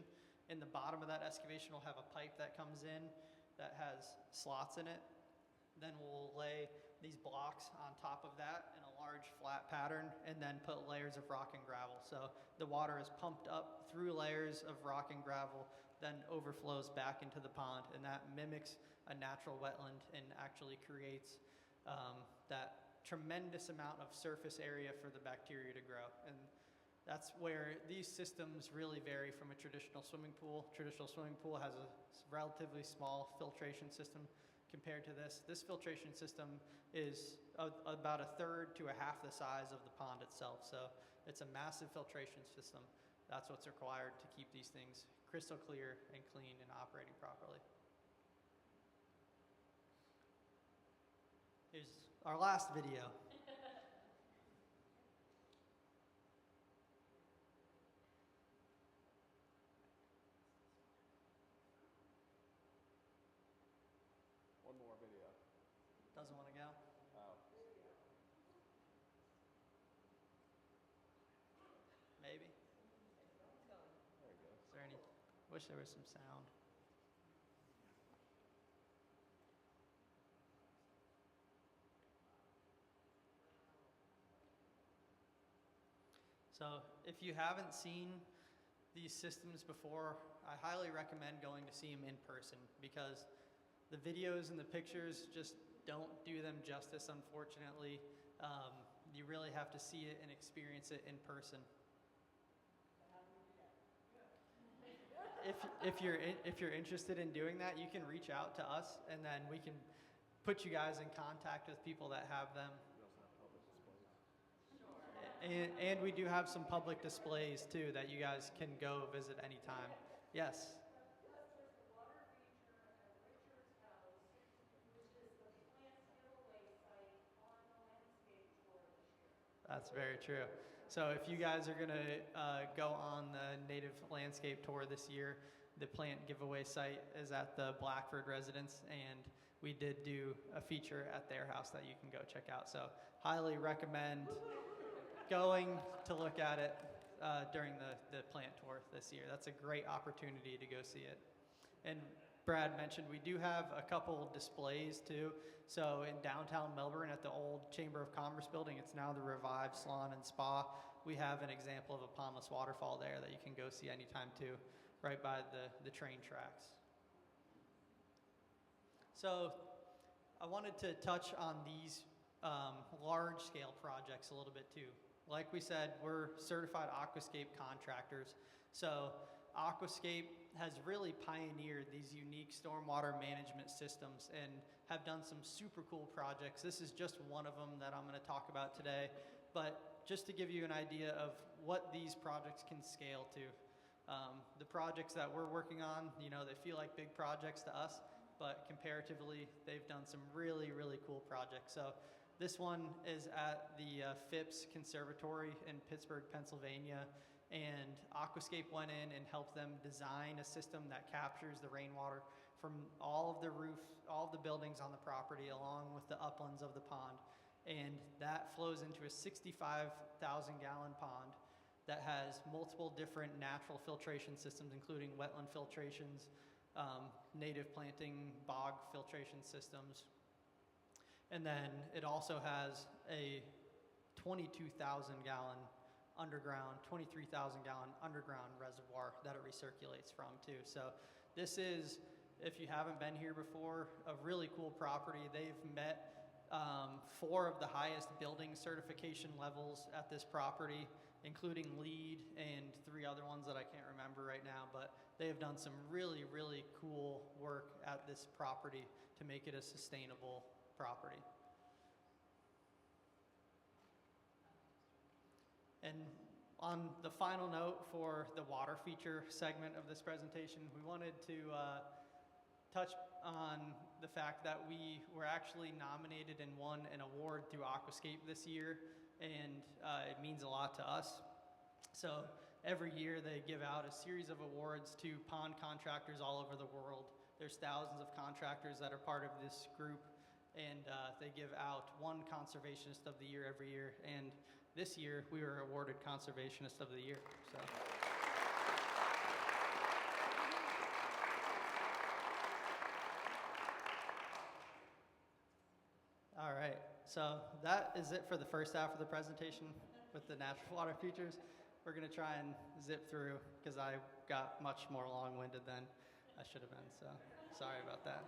In the bottom of that excavation, we'll have a pipe that comes in that has slots in it. Then we'll lay these blocks on top of that in a large flat pattern, and then put layers of rock and gravel. So the water is pumped up through layers of rock and gravel, then overflows back into the pond, and that mimics a natural wetland and actually creates that tremendous amount of surface area for the bacteria to grow. And that's where these systems really vary from a traditional swimming pool. Traditional swimming pool has a relatively small filtration system compared to this. This filtration system is about 1/3 to 1/2 the size of the pond itself. So it's a massive filtration system. That's what's required to keep these things crystal clear and clean and operating properly. Here's our last video. One more video. Doesn't want to go? Oh. Maybe. There we go. Is there any? Wish there was some sound. So if you haven't seen these systems before, I highly recommend going to see them in person, because the videos and the pictures just don't do them justice, unfortunately. You really have to see it and experience it in person. If you're interested in doing that, you can reach out to us, and then we can put you guys in contact with people that have them. And we do have some public displays too that you guys can go visit anytime. Yes. That's very true. So if you guys are going to go on the Native Landscape Tour this year, the plant giveaway site is at the Blackford residence, and we did do a feature at their house that you can go check out. So highly recommend going to look at it during the plant tour this year. That's a great opportunity to go see it. And Brad mentioned we do have a couple displays too. So in downtown Melbourne at the old Chamber of Commerce building, it's now the Revive Salon and Spa. We have an example of a pondless waterfall there that you can go see anytime too, right by the train tracks. So I wanted to touch on these large-scale projects a little bit too. Like we said, we're certified aquascape contractors. So Aquascape has really pioneered these unique stormwater management systems and have done some super cool projects. This is just one of them that I'm going to talk about today. But just to give you an idea of what these projects can scale to. The projects that we're working on, you know, they feel like big projects to us, but comparatively, they've done some really, really cool projects. So this one is at the Phipps Conservatory in Pittsburgh, Pennsylvania, and Aquascape went in and helped them design a system that captures the rainwater from all of the buildings on the property along with the uplands of the pond. And that flows into a 65,000 gallon pond that has multiple different natural filtration systems, including wetland filtrations, native planting, bog filtration systems. And then it also has a 22,000 gallon underground, 23,000 gallon underground reservoir that it recirculates from too. So this is, if you haven't been here before, a really cool property. They've met 4 of the highest building certification levels at this property, including LEED and 3 other ones that I can't remember right now, but they have done some really, really cool work at this property to make it a sustainable property. And on the final note for the water feature segment of this presentation, we wanted to touch on the fact that we were actually nominated and won an award through Aquascape this year, and it means a lot to us. So every year they give out a series of awards to pond contractors all over the world. There's thousands of contractors that are part of this group, and they give out one Conservationist of the Year every year, and this year we were awarded Conservationist of the Year. So. All right, so that is it for the first half of the presentation with the natural water features. We're going to try and zip through because I got much more long-winded than I should have been, so sorry about that.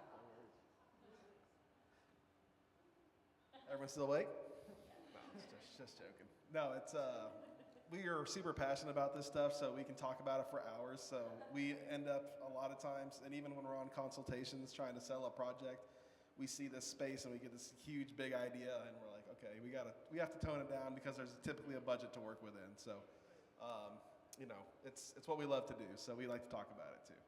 Everyone still awake? No, it's just joking. No, it's we are super passionate about this stuff, so we can talk about it for hours. So we end up a lot of times, and even when we're on consultations trying to sell a project, we see this space and we get this huge big idea, and we're like, okay, we have to tone it down because there's typically a budget to work within. So, you know, it's what we love to do. So we like to talk about it too.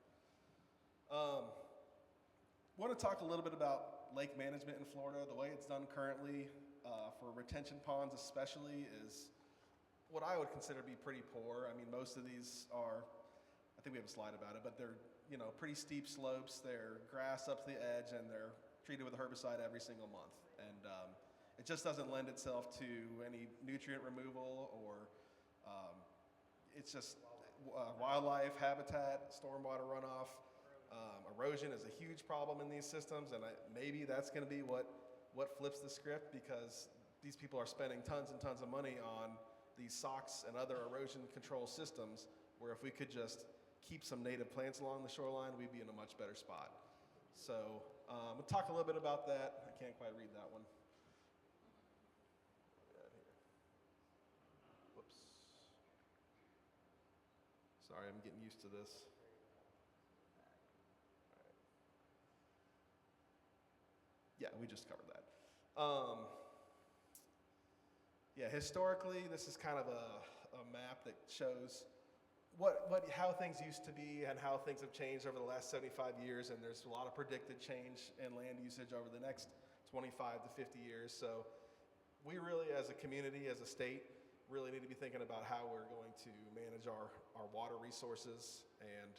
Want to talk a little bit about lake management in Florida. The way it's done currently for retention ponds, especially, is what I would consider to be pretty poor. I mean, most of these are, I think we have a slide about it, but they're, you know, pretty steep slopes. They're grass up to the edge, and they're treated with a herbicide every single month. And it just doesn't lend itself to any nutrient removal or it's just wildlife habitat, stormwater runoff. Erosion is a huge problem in these systems, and maybe that's going to be what flips the script, because these people are spending tons and tons of money on these SOCs and other erosion control systems, where if we could just keep some native plants along the shoreline, we'd be in a much better spot. So we'll talk a little bit about that. I can't quite read that one. Whoops. Sorry, I'm getting used to this. All right. Yeah, we just covered that. Yeah, historically, this is kind of a map that shows how things used to be and how things have changed over the last 75 years, and there's a lot of predicted change in land usage over the next 25 to 50 years. So we really, as a community, as a state, really need to be thinking about how we're going to manage our water resources and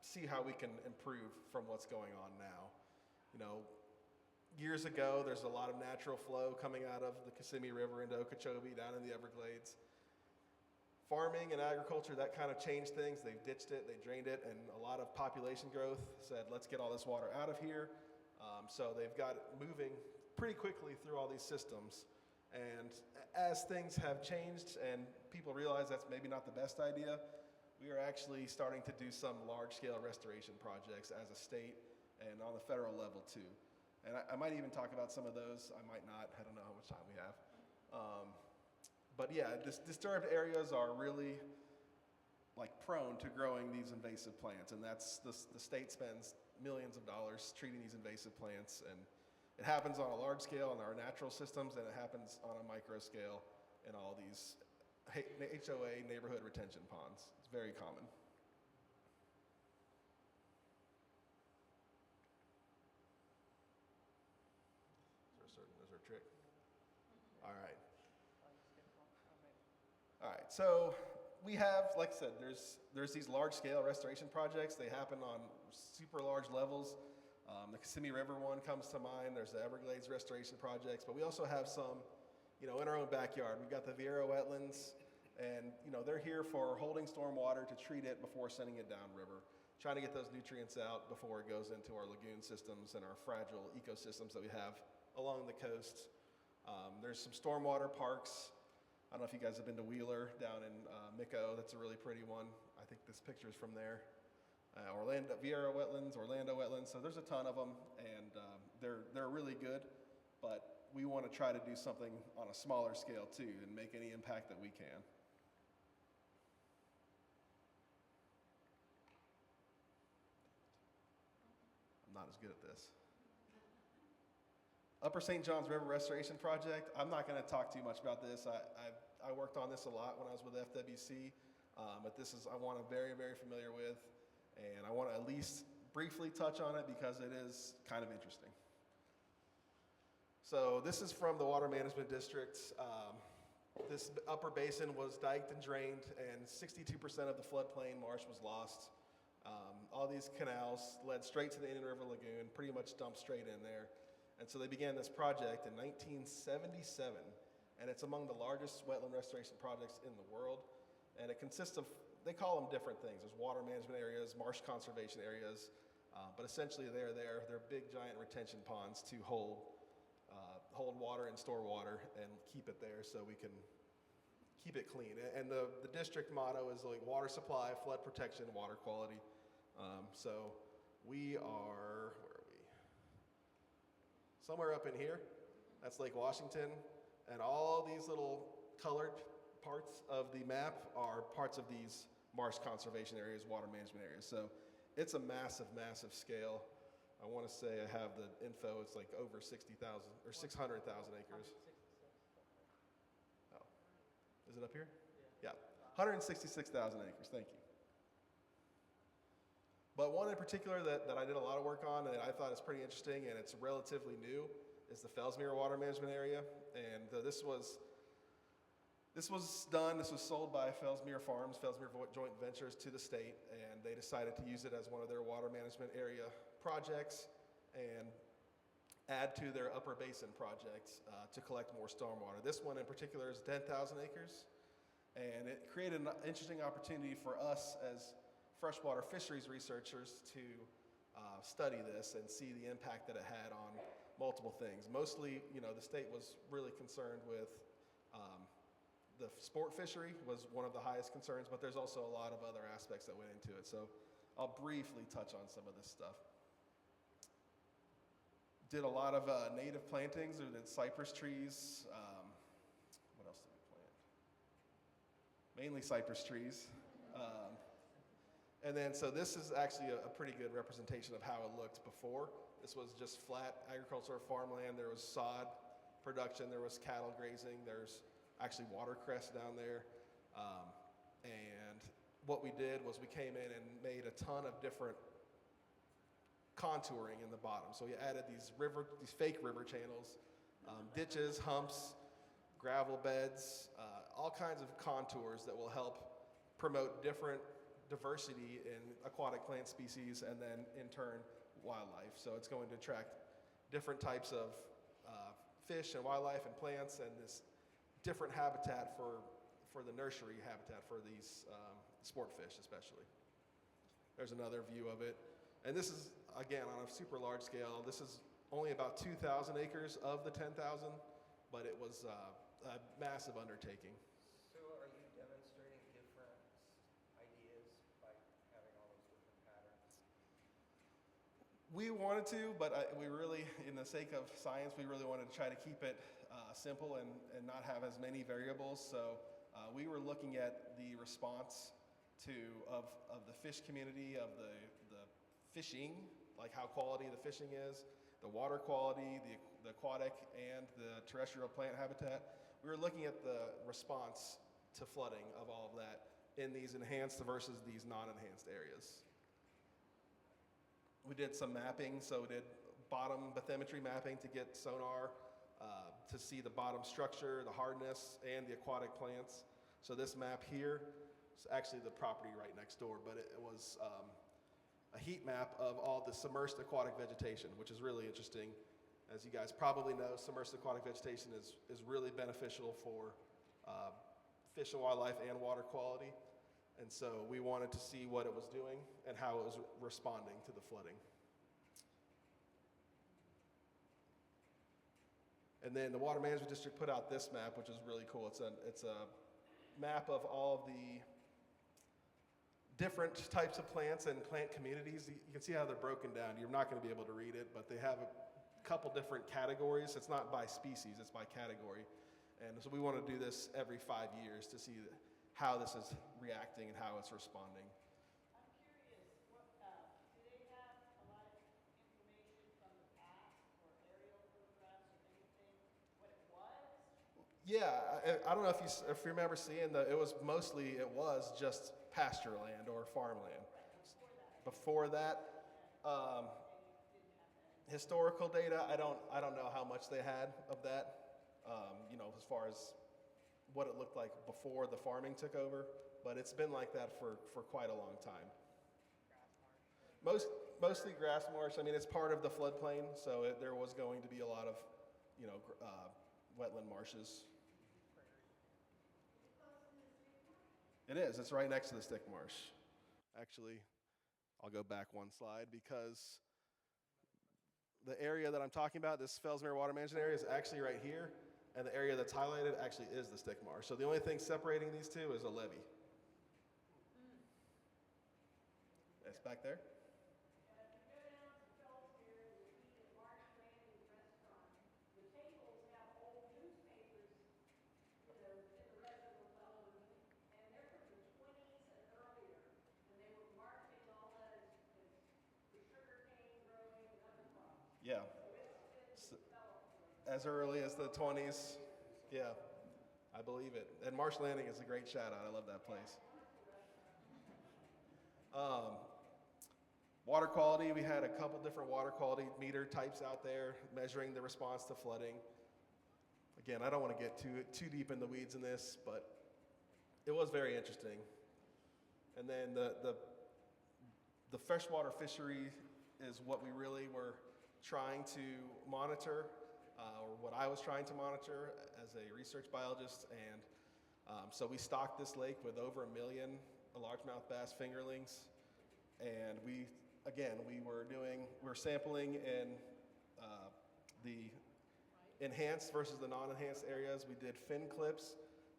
see how we can improve from what's going on now. You know, years ago, there's a lot of natural flow coming out of the Kissimmee River into Okeechobee, down in the Everglades. Farming and agriculture, that kind of changed things. They've ditched it, they drained it, and a lot of population growth said, let's get all this water out of here. So they've got it moving pretty quickly through all these systems. And as things have changed and people realize that's maybe not the best idea, we are actually starting to do some large-scale restoration projects as a state and on the federal level too. And I might even talk about some of those. I might not. I don't know how much time we have. But yeah, disturbed areas are really like prone to growing these invasive plants, and that's the state spends millions of dollars treating these invasive plants, and it happens on a large scale in our natural systems, and it happens on a micro scale in all these HOA neighborhood retention ponds. It's very common. Is there a trick? All right. All right, so we have, like I said, there's these large-scale restoration projects. They happen on super large levels. The Kissimmee River one comes to mind. There's the Everglades restoration projects, but we also have some, in our own backyard. We've got the Vieira wetlands, and they're here for holding storm water to treat it before sending it downriver, trying to get those nutrients out before it goes into our lagoon systems and our fragile ecosystems that we have along the coast. There's some stormwater parks. I don't know if you guys have been to Wheeler down in Mico. That's a really pretty one. I think this picture is from there. Vieira wetlands, Orlando wetlands. So there's a ton of them, and they're really good. But we want to try to do something on a smaller scale too, and make any impact that we can. I'm not as good at this. Upper St. Johns River Restoration Project. I'm not going to talk too much about this. I worked on this a lot when I was with FWC, but this is one I'm very, very familiar with, and I want to at least briefly touch on it because it is kind of interesting. So this is from the Water Management District. This upper basin was diked and drained, and 62% of the floodplain marsh was lost. All these canals led straight to the Indian River Lagoon, pretty much dumped straight in there. And so they began this project in 1977, and it's among the largest wetland restoration projects in the world. And it consists of, they call them different things. There's water management areas, marsh conservation areas, but essentially they're big giant retention ponds to hold water and store water and keep it there so we can keep it clean. And the district motto is like water supply, flood protection, water quality. So we are, somewhere up in here, that's Lake Washington, and all these little colored parts of the map are parts of these marsh conservation areas, water management areas. So it's a massive, massive scale. I want to say I have the info, it's like over 60,000 or 600,000 acres. Oh, is it up here? Yeah, 166,000 acres, thank you. But one in particular that I did a lot of work on and I thought is pretty interesting, and it's relatively new, is the Fellsmere Water Management Area. And this was sold by Fellsmere Farms, Fellsmere Joint Ventures, to the state, and they decided to use it as one of their water management area projects and add to their upper basin projects to collect more stormwater. This one in particular is 10,000 acres, and it created an interesting opportunity for us as freshwater fisheries researchers to study this and see the impact that it had on multiple things. Mostly, the state was really concerned with the sport fishery was one of the highest concerns, but there's also a lot of other aspects that went into it. So I'll briefly touch on some of this stuff. Did a lot of native plantings. We did cypress trees. What else did we plant? Mainly cypress trees. And then, so this is actually a pretty good representation of how it looked before. This was just flat agricultural farmland. There was sod production. There was cattle grazing. There's actually watercress down there. And what we did was we came in and made a ton of different contouring in the bottom. So we added these fake river channels, ditches, humps, gravel beds, all kinds of contours that will help promote different diversity in aquatic plant species and then in turn wildlife. So it's going to attract different types of fish and wildlife and plants, and this different habitat for the nursery habitat for these sport fish especially. There's another view of it. And this is, again, on a super large scale. This is only about 2,000 acres of the 10,000, but it was a massive undertaking. So are you demonstrating different ideas by having all those different patterns? We wanted to, but we really, in the sake of science, we really wanted to try to keep it simple and not have as many variables. So we were looking at the response of the fish community, of the fishing, like how quality the fishing is, the water quality, the aquatic and the terrestrial plant habitat. We were looking at the response to flooding of all of that in these enhanced versus these non-enhanced areas. We did some mapping, so we did bottom bathymetry mapping to get sonar to see the bottom structure, the hardness, and the aquatic plants. So this map here is actually the property right next door, but it was a heat map of all the submerged aquatic vegetation, which is really interesting. As you guys probably know, submerged aquatic vegetation is really beneficial for fish and wildlife and water quality. And so we wanted to see what it was doing and how it was responding to the flooding. And then the Water Management District put out this map, which is really cool. It's a map of all of the different types of plants and plant communities. You can see how they're broken down. You're not going to be able to read it, but they have a couple different categories. It's not by species, it's by category. And so we want to do this every 5 years to see how this is reacting and how it's responding. I'm curious, do they have a lot of information from the past or aerial photographs or anything, what it was? Yeah, I don't know if you remember seeing it was just pasture land or farmland. Before that, historical data, I don't know how much they had of that. As far as what it looked like before the farming took over, but it's been like that for quite a long time. Mostly grass marsh. I mean, it's part of the floodplain, so there was going to be a lot of, wetland marshes. It is. It's right next to the stick marsh. Actually, I'll go back one slide because the area that I'm talking about, this Fellsmere Water Management area, is actually right here, and the area that's highlighted actually is the stick marsh. So the only thing separating these two is a levee. It's back there. Yeah. As early as the 20s. Yeah, I believe it. And Marsh Landing is a great shout out. I love that place. Water quality, we had a couple different water quality meter types out there measuring the response to flooding. Again, I don't want to get too deep in the weeds in this, but it was very interesting. And then the freshwater fishery is what we really were trying to monitor, or what I was trying to monitor as a research biologist. And so we stocked this lake with over 1 million largemouth bass fingerlings. And we were sampling in the enhanced versus the non-enhanced areas. We did fin clips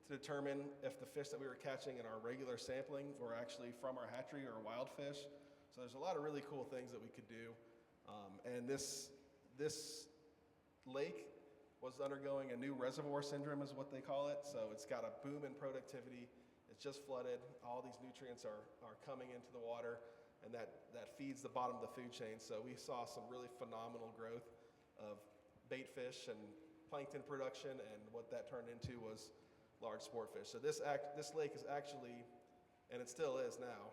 to determine if the fish that we were catching in our regular sampling were actually from our hatchery or wild fish. So there's a lot of really cool things that we could do. And this lake was undergoing a new reservoir syndrome is what they call it. So it's got a boom in productivity. It's just flooded. All these nutrients are coming into the water, and that feeds the bottom of the food chain. So we saw some really phenomenal growth of bait fish and plankton production, and what that turned into was large sport fish. So this lake is actually, and it still is now,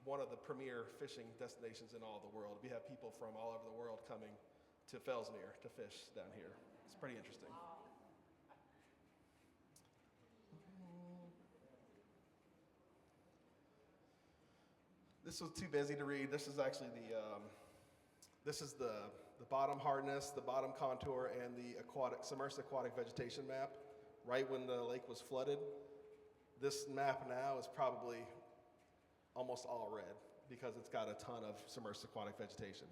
one of the premier fishing destinations in all the world. We have people from all over the world coming to Fellsmere to fish down here. It's pretty interesting. This was too busy to read. This is actually the bottom hardness, the bottom contour, and the submerged aquatic vegetation map right when the lake was flooded. This map now is probably almost all red because it's got a ton of submerged aquatic vegetation.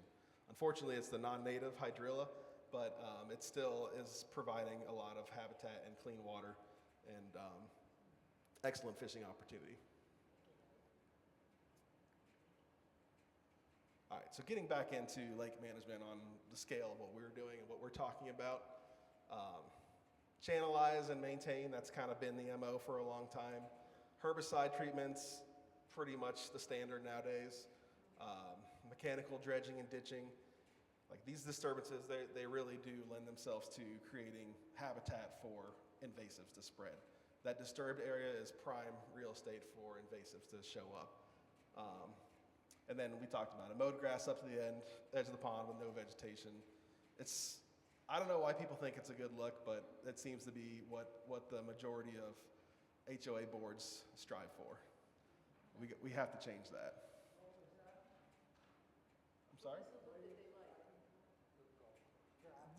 Unfortunately, it's the non-native hydrilla, but it still is providing a lot of habitat and clean water and excellent fishing opportunity. All right, right, so getting back into lake management on the scale of what we're doing and what we're talking about, channelize and maintain, that's kind of been the MO for a long time. Herbicide treatments, pretty much the standard nowadays. Mechanical dredging and ditching. Like these disturbances, they really do lend themselves to creating habitat for invasives to spread. That disturbed area is prime real estate for invasives to show up. And then we talked about it, mowed grass up to the edge of the pond with no vegetation. I don't know why people think it's a good look, but it seems to be what the majority of HOA boards strive for. We have to change that. I'm sorry?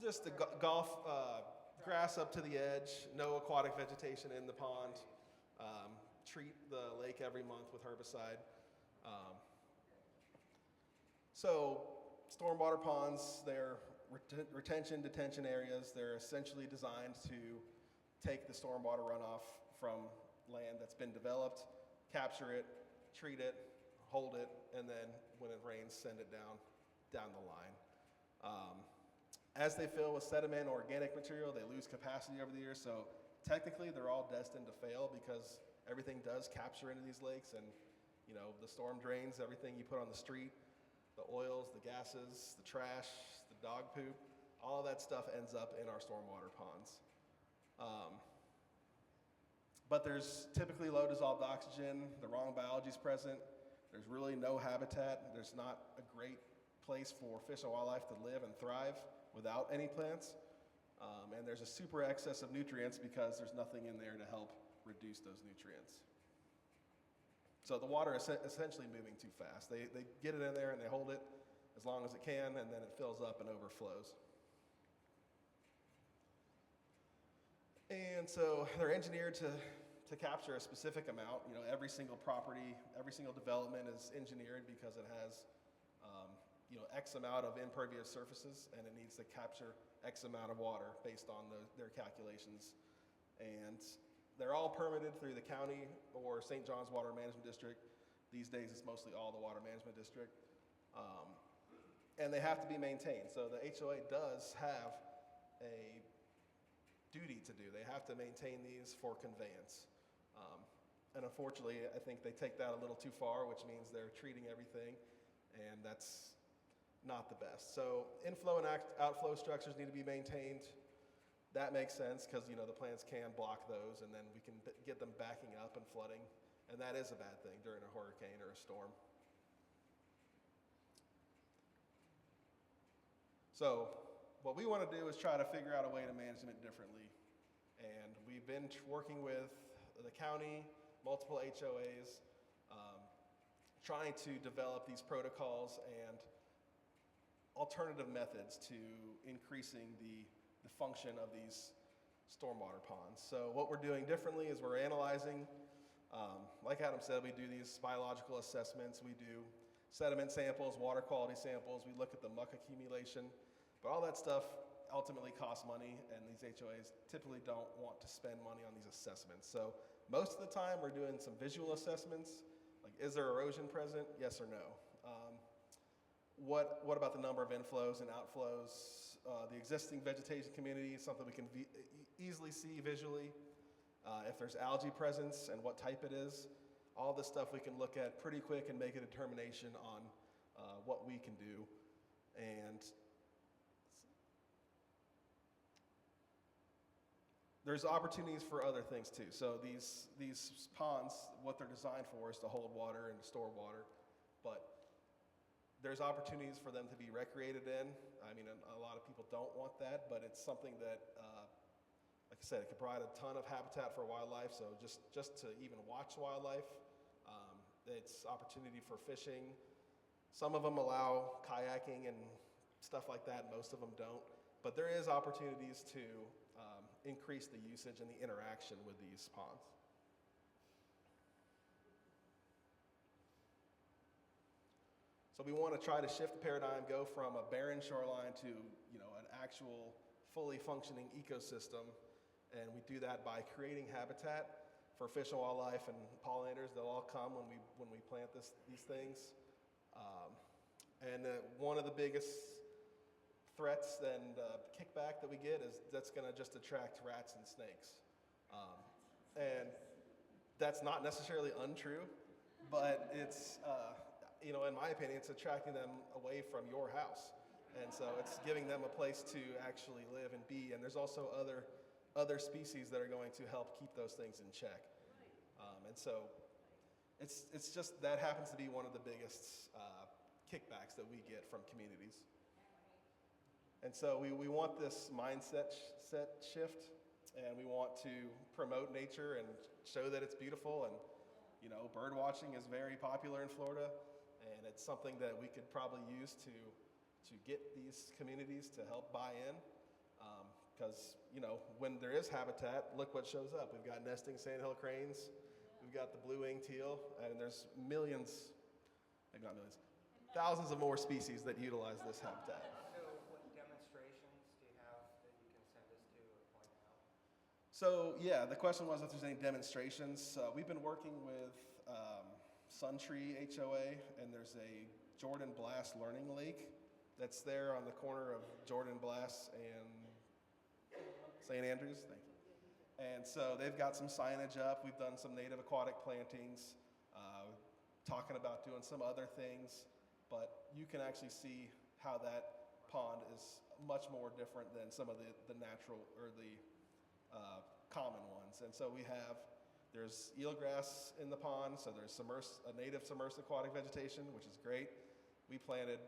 Just the golf grass up to the edge, no aquatic vegetation in the pond. Treat the lake every month with herbicide. So stormwater ponds, they're retention, detention areas. They're essentially designed to take the stormwater runoff from land that's been developed, capture it, treat it, hold it, and then when it rains, send it down the line. As they fill with sediment or organic material, they lose capacity over the years. So technically, they're all destined to fail because everything does capture into these lakes, and the storm drains everything you put on the street. The oils, the gases, the trash, the dog poop, all that stuff ends up in our stormwater ponds. But there's typically low dissolved oxygen, the wrong biology is present, there's really no habitat, there's not a great place for fish and wildlife to live and thrive without any plants, and there's a super excess of nutrients because there's nothing in there to help reduce those nutrients. So the water is essentially moving too fast. They get it in there and they hold it as long as it can, and then it fills up and overflows. And so they're engineered to capture a specific amount. Every single property, every single development is engineered because it has X amount of impervious surfaces, and it needs to capture X amount of water based on their calculations. And they're all permitted through the county or St. John's Water Management District. These days, it's mostly all the Water Management District. And they have to be maintained. So the HOA does have a duty to do. They have to maintain these for conveyance. And unfortunately, I think they take that a little too far, which means they're treating everything, and that's not the best. So inflow and outflow structures need to be maintained. That makes sense because the plants can block those, and then we can get them backing up and flooding, and that is a bad thing during a hurricane or a storm. So what we want to do is try to figure out a way to manage it differently, and we've been working with the county, multiple HOAs, trying to develop these protocols and alternative methods to increasing the function of these stormwater ponds. So what we're doing differently is we're analyzing, like Adam said, we do these biological assessments, we do sediment samples, water quality samples, we look at the muck accumulation, but all that stuff ultimately costs money, and these HOAs typically don't want to spend money on these assessments. So most of the time we're doing some visual assessments, like is there erosion present, yes or no? What about the number of inflows and outflows? The existing vegetation community is something we can easily see visually. If there's algae presence and what type it is, all this stuff we can look at pretty quick and make a determination on what we can do. And there's opportunities for other things too. So these ponds, what they're designed for is to hold water and store water, but there's opportunities for them to be recreated in. I mean, a lot of people don't want that, but it's something that, like I said, it can provide a ton of habitat for wildlife. So just to even watch wildlife, it's opportunity for fishing. Some of them allow kayaking and stuff like that. Most of them don't. But there is opportunities to increase the usage and the interaction with these ponds. So we want to try to shift the paradigm, go from a barren shoreline to an actual fully functioning ecosystem, and we do that by creating habitat for fish and wildlife and pollinators. They'll all come when we plant these things. And one of the biggest threats and kickback that we get is that's going to just attract rats and snakes. And that's not necessarily untrue, but it's, in my opinion, it's attracting them away from your house. And so it's giving them a place to actually live and be. And there's also other species that are going to help keep those things in check. And so it's just, that happens to be one of the biggest kickbacks that we get from communities. And so we want this mindset shift, and we want to promote nature and show that it's beautiful. And, bird watching is very popular in Florida, and it's something that we could probably use to get these communities to help buy in. Because, when there is habitat, look what shows up. We've got nesting sandhill cranes, we've got the blue-winged teal, and there's millions, maybe not millions, thousands of more species that utilize this habitat. So what demonstrations do you have that you can send us to or point out? So yeah, the question was if there's any demonstrations. We've been working with Suntree HOA, and there's a Jordan Blass Learning Lake that's there on the corner of Jordan Blass and St. Andrews. Thank you. And so they've got some signage up. We've done some native aquatic plantings, talking about doing some other things, but you can actually see how that pond is much more different than some of the natural or the common ones. And so there's eelgrass in the pond, so there's a native submersed aquatic vegetation, which is great. We planted,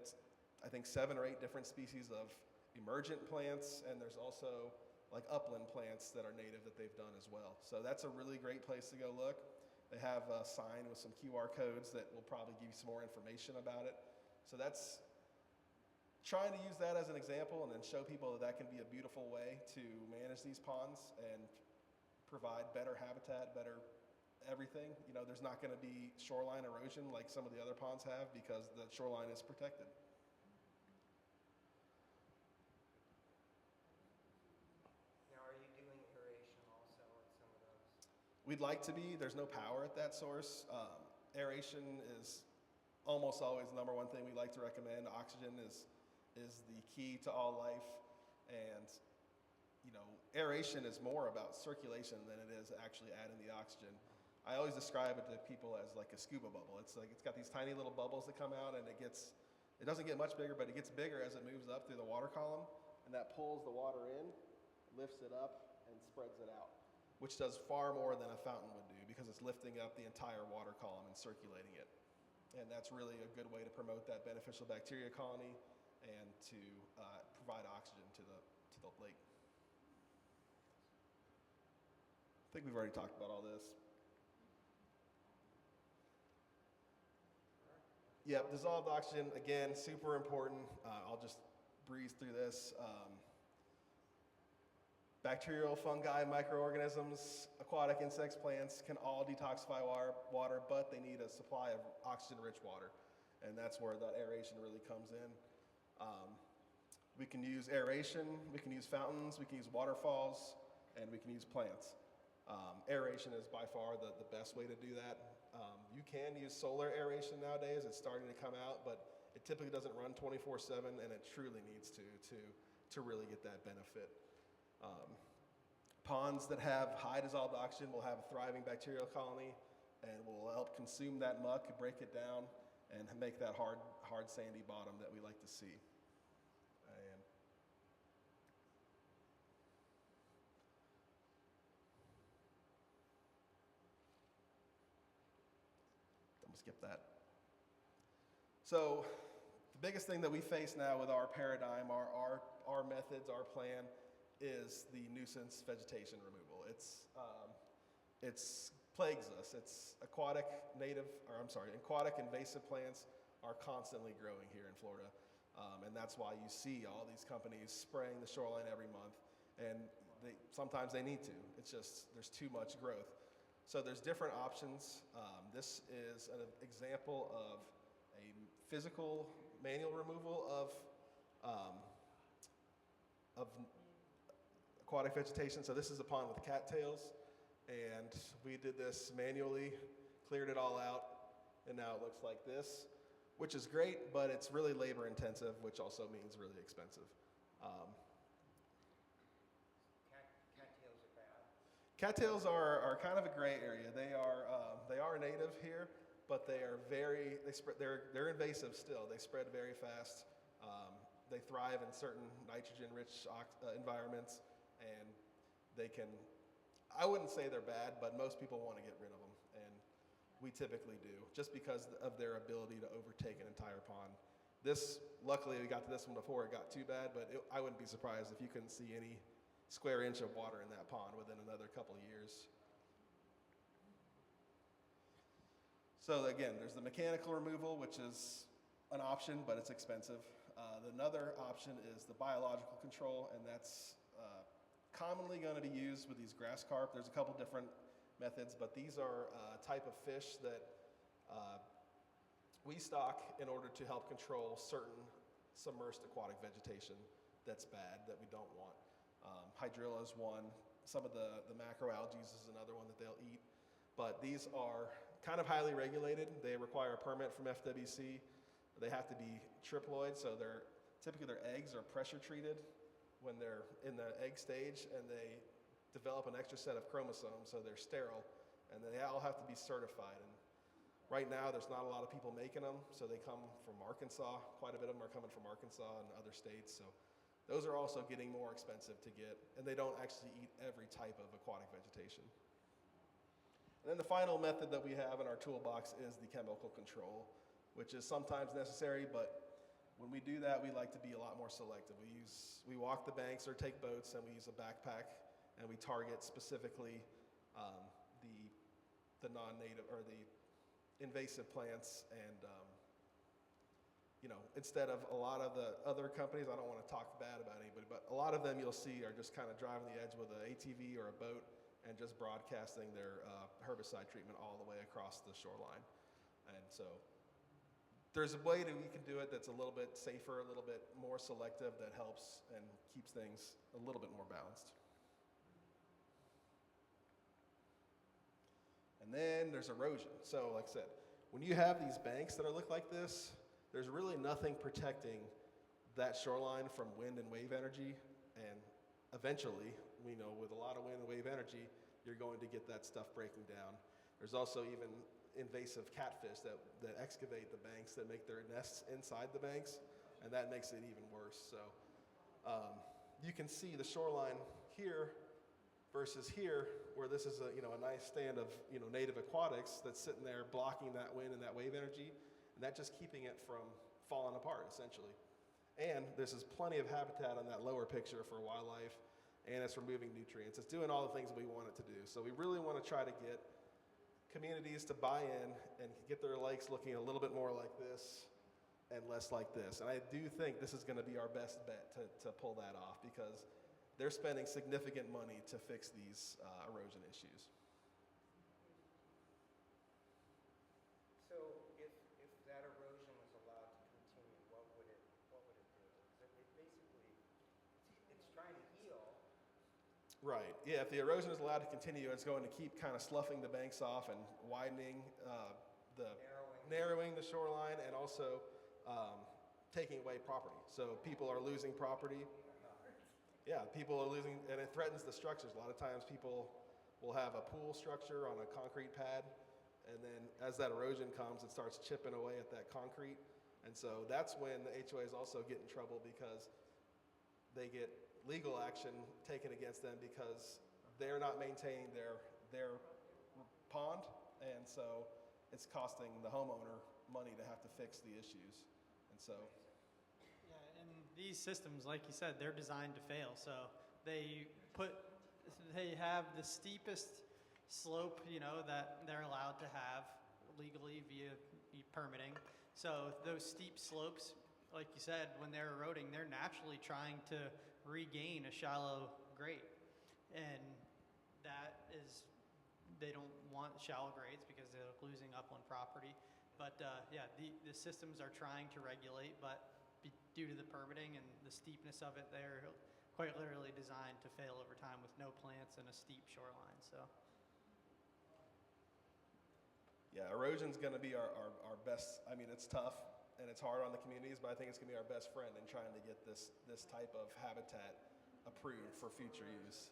I think, 7 or 8 different species of emergent plants, and there's also like upland plants that are native that they've done as well. So that's a really great place to go look. They have a sign with some QR codes that will probably give you some more information about it. So that's trying to use that as an example and then show people that can be a beautiful way to manage these ponds and provide better habitat, better everything. There's not going to be shoreline erosion like some of the other ponds have because the shoreline is protected. Now, are you doing aeration also at some of those? We'd like to be. There's no power at that source. Aeration is almost always the number one thing we like to recommend. Oxygen is the key to all life, and aeration is more about circulation than it is actually adding the oxygen. I always describe it to people as like a scuba bubble. It's got these tiny little bubbles that come out, and it doesn't get much bigger, but it gets bigger as it moves up through the water column, and that pulls the water in, lifts it up, and spreads it out, which does far more than a fountain would do because it's lifting up the entire water column and circulating it. And that's really a good way to promote that beneficial bacteria colony and to provide oxygen to the lake. I think we've already talked about all this. Yep, dissolved oxygen, again, super important. I'll just breeze through this. Bacterial, fungi, microorganisms, aquatic insects, plants can all detoxify water, but they need a supply of oxygen-rich water. And that's where that aeration really comes in. We can use aeration, we can use fountains, we can use waterfalls, and we can use plants. Aeration is by far the best way to do that. You can use solar aeration nowadays. It's starting to come out, but it typically doesn't run 24/7, and it truly needs to really get that benefit. Ponds that have high dissolved oxygen will have a thriving bacterial colony and will help consume that muck, break it down, and make that hard sandy bottom that we like to see. And I'm gonna skip that. So the biggest thing that we face now with our paradigm, our methods, our plan, is the nuisance vegetation removal. It's plagues us. It's aquatic invasive plants are constantly growing here in Florida. And that's why you see all these companies spraying the shoreline every month. And sometimes they need to. It's just, there's too much growth. So there's different options. This is an example of a physical manual removal of aquatic vegetation. So this is a pond with cattails, and we did this manually, cleared it all out, and now it looks like this. which is great, but it's really labor intensive, which also means really expensive. Cattails are bad. Cattails are kind of a gray area. They are native here, but they're invasive still. They spread very fast. They thrive in certain nitrogen-rich environments, and I wouldn't say they're bad, but most people want to get rid of them, and we typically do, just because of their ability to overtake an entire pond. Luckily, we got to this one before it got too bad, but I wouldn't be surprised if you couldn't see any square inch of water in that pond within another couple of years. So again, there's the mechanical removal, which is an option, but it's expensive. Another option is the biological control, and that's commonly going to be used with these grass carp. There's a couple different methods, but these are a type of fish that we stock in order to help control certain submersed aquatic vegetation that's bad, that we don't want. Hydrilla is one. Some of the macroalgae is another one that they'll eat. But these are kind of highly regulated. They require a permit from FWC. They have to be triploid, so typically their eggs are pressure treated when they're in the egg stage, and they develop an extra set of chromosomes, so they're sterile, and they all have to be certified. And right now, there's not a lot of people making them, so they come from Arkansas. Quite a bit of them are coming from Arkansas and other states, so those are also getting more expensive to get, and they don't actually eat every type of aquatic vegetation. And then the final method that we have in our toolbox is the chemical control, which is sometimes necessary, but when we do that, we like to be a lot more selective. We walk the banks or take boats, and we use a backpack, and we target specifically the non-native or the invasive plants. And instead of a lot of the other companies, I don't want to talk bad about anybody, but a lot of them you'll see are just kind of driving the edge with an ATV or a boat and just broadcasting their herbicide treatment all the way across the shoreline. And so there's a way that we can do it that's a little bit safer, a little bit more selective, that helps and keeps things a little bit more balanced. And then there's erosion. So like I said, when you have these banks that look like this, there's really nothing protecting that shoreline from wind and wave energy. And eventually, with a lot of wind and wave energy, you're going to get that stuff breaking down. There's also even invasive catfish that excavate the banks, that make their nests inside the banks, and that makes it even worse. So you can see the shoreline here versus here, where this is a nice stand of native aquatics that's sitting there blocking that wind and that wave energy, and that just keeping it from falling apart essentially. And this is plenty of habitat on that lower picture for wildlife, and it's removing nutrients. It's doing all the things that we want it to do. So we really want to try to get communities to buy in and get their lakes looking a little bit more like this and less like this. And I do think this is going to be our best bet to pull that off, because they're spending significant money to fix these erosion issues. So if that erosion was allowed to continue, what would it do? So it's trying to heal. Right. Yeah, if the erosion is allowed to continue, it's going to keep kind of sloughing the banks off and widening, narrowing the shoreline, and also taking away property. So people are losing property. Yeah, people are losing, and it threatens the structures. A lot of times people will have a pool structure on a concrete pad, and then as that erosion comes, it starts chipping away at that concrete. And so that's when the HOAs also get in trouble, because they get legal action taken against them because they're not maintaining their pond, and so it's costing the homeowner money to have to fix the issues. And so Yeah, and these systems, like you said, they're designed to fail. So they have the steepest slope, that they're allowed to have legally via permitting. So those steep slopes, like you said, when they're eroding, they're naturally trying to regain a shallow grade. And they don't want shallow grades because they're losing upland property. But the systems are trying to regulate, but due to the permitting and the steepness of it, they're quite literally designed to fail over time with no plants and a steep shoreline. So yeah, erosion's going to be our best. I mean, it's tough, and it's hard on the communities, but I think it's going to be our best friend in trying to get this type of habitat approved for future use.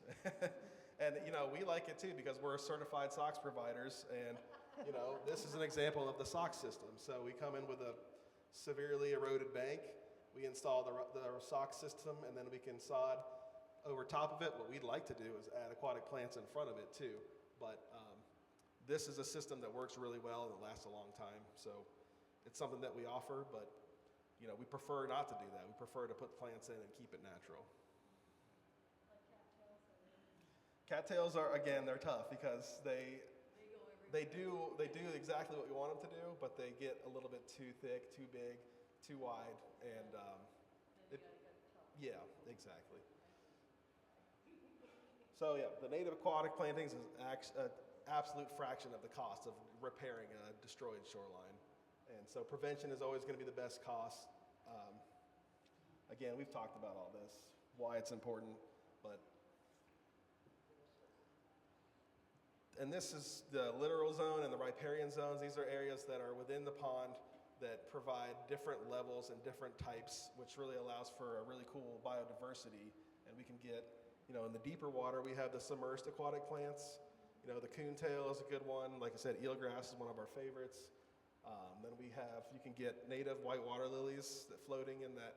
And we like it too because we're certified SOX providers, and this is an example of the SOX system. So we come in with a severely eroded bank, we install the SOX system, and then we can sod over top of it. What we'd like to do is add aquatic plants in front of it too, but this is a system that works really well and it lasts a long time. So it's something that we offer, but we prefer not to do that. We prefer to put plants in and keep it natural. Cattails are, again, they're tough because they do exactly what we want them to do, but they get a little bit too thick, too big, too wide, and yeah, exactly. So yeah, the native aquatic plantings is an absolute fraction of the cost of repairing a destroyed shoreline, and so prevention is always going to be the best cost. Again, we've talked about all this, why it's important, but. And this is the littoral zone and the riparian zones. These are areas that are within the pond that provide different levels and different types, which really allows for a really cool biodiversity. And we can get, in the deeper water, we have the submerged aquatic plants. The coontail is a good one. Like I said, eelgrass is one of our favorites. Then you can get native white water lilies that floating in that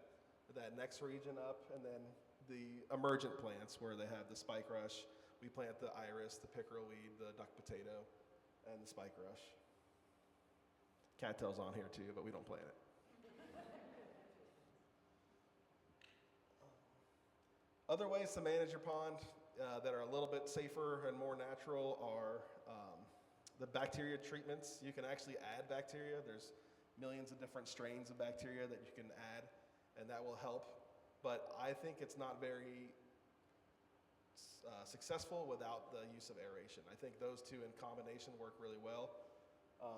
next region up. And then the emergent plants where they have the spike rush. We plant the iris, the pickerel weed, the duck potato, and the spike rush. Cattail's on here too, but we don't plant it. Other ways to manage your pond that are a little bit safer and more natural are the bacteria treatments. You can actually add bacteria. There's millions of different strains of bacteria that you can add, and that will help. But I think it's not very successful without the use of aeration. I think those two in combination work really well.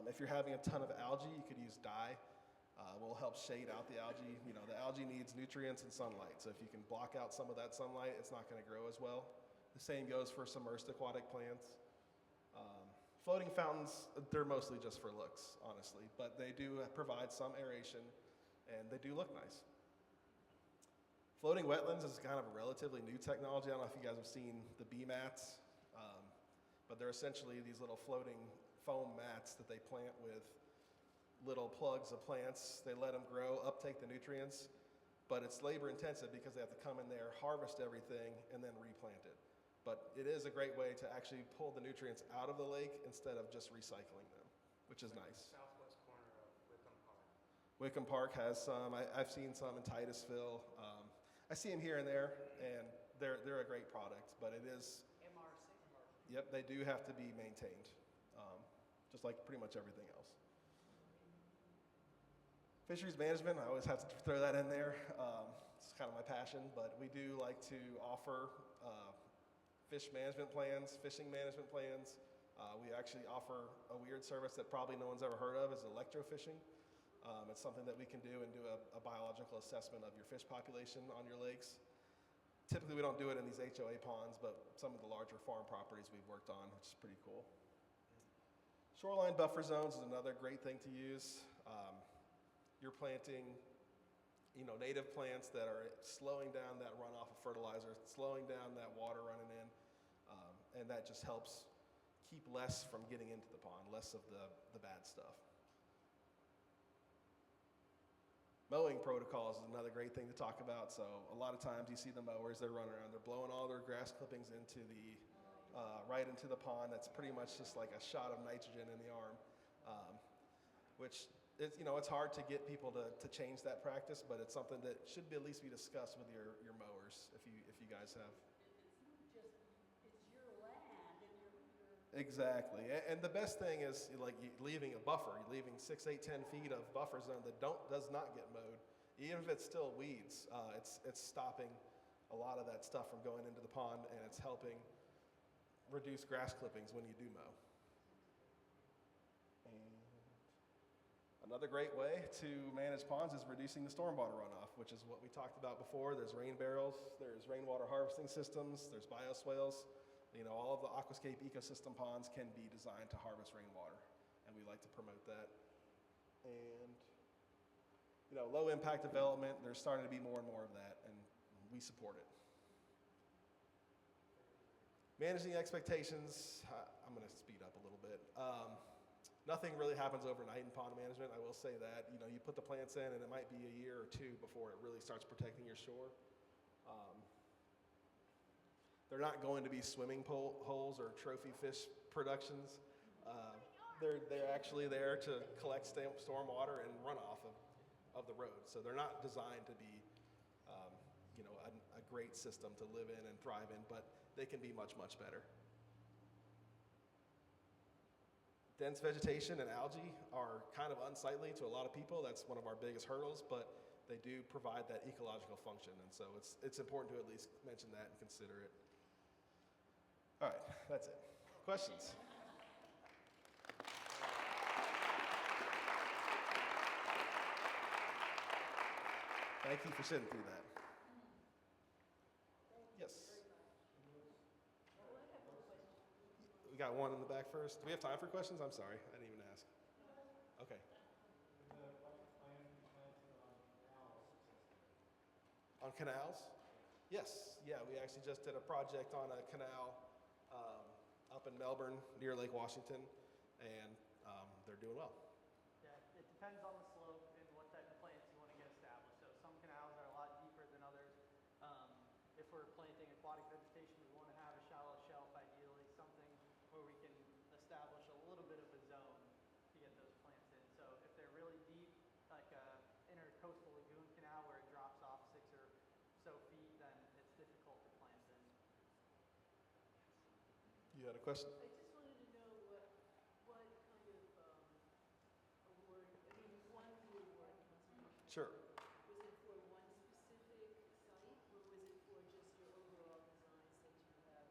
If you're having a ton of algae, you could use dye. Will help shade out the algae. The algae needs nutrients and sunlight, so if you can block out some of that sunlight, it's not going to grow as well. The same goes for submerged aquatic plants. Floating fountains, they're mostly just for looks, honestly, but they do provide some aeration, and they do look nice. Floating wetlands is kind of a relatively new technology. I don't know if you guys have seen the bee mats, but they're essentially these little floating foam mats that they plant with little plugs of plants. They let them grow, uptake the nutrients, but it's labor intensive because they have to come in there, harvest everything, and then replant it. But it is a great way to actually pull the nutrients out of the lake instead of just recycling them, which is nice. Southwest corner of Wickham Park. Wickham Park has some. I've seen some in Titusville. I see them here and there, and they're a great product, but it is. MRC. Yep, they do have to be maintained, just like pretty much everything else. Fisheries management, I always have to throw that in there. It's kind of my passion, but we do like to offer fish management plans, fishing management plans. We actually offer a weird service that probably no one's ever heard of, is electrofishing. It's something that we can do and do a biological assessment of your fish population on your lakes. Typically, we don't do it in these HOA ponds, but some of the larger farm properties we've worked on, which is pretty cool. Shoreline buffer zones is another great thing to use. You're planting, native plants that are slowing down that runoff of fertilizer, slowing down that water running in, and that just helps keep less from getting into the pond, less of the bad stuff. Mowing protocols is another great thing to talk about. So a lot of times you see the mowers, they're running around, they're blowing all their grass clippings into right into the pond. That's pretty much just like a shot of nitrogen in the arm, which it's hard to get people to change that practice, but it's something that should at least be discussed with your mowers if you guys have. It's your land and you're Exactly, and the best thing is like leaving a buffer, leaving 6, 8, 10 feet of buffer zone that does not get mowed, even if it's still weeds. It's stopping a lot of that stuff from going into the pond, and it's helping reduce grass clippings when you do mow. And another great way to manage ponds is reducing the stormwater runoff, which is what we talked about before. There's rain barrels, there's rainwater harvesting systems, there's bioswales. All of the aquascape ecosystem ponds can be designed to harvest rainwater, and we like to promote that. And low impact development. There's starting to be more and more of that, and we support it. Managing expectations, I'm going to speed up a little bit. Nothing really happens overnight in pond management, I will say that. You put the plants in and it might be a year or two before it really starts protecting your shore. They're not going to be swimming holes or trophy fish productions. They're actually there to collect storm water and runoff of the road. So they're not designed to be a great system to live in and thrive in, but they can be much, much better. Dense vegetation and algae are kind of unsightly to a lot of people. That's one of our biggest hurdles, but they do provide that ecological function, and so it's important to at least mention that and consider it. All right, that's it. Questions? Thank you for sitting through that. Yes. We got one in the back first. Do we have time for questions? I'm sorry, I didn't even ask. Okay. On canals? Yes. Yeah, we actually just did a project on a canal up in Melbourne near Lake Washington, and they're doing well. Yeah, it depends on the slope and what type of plants you want to get established. So some canals are a lot deeper than others. If we're planting aquatic vegetation, we want to have a shallow shelf, ideally, something where we can establish a little bit of a zone to get those plants in. So if they're really deep, like a intercoastal lagoon canal where it drops off 6 or so feet, then it's difficult to plant in. You had a question? I just wanted to know what kind of award, I mean, you won the award conservation. Sure. Was it for one specific site, or was it for just your overall designs that you have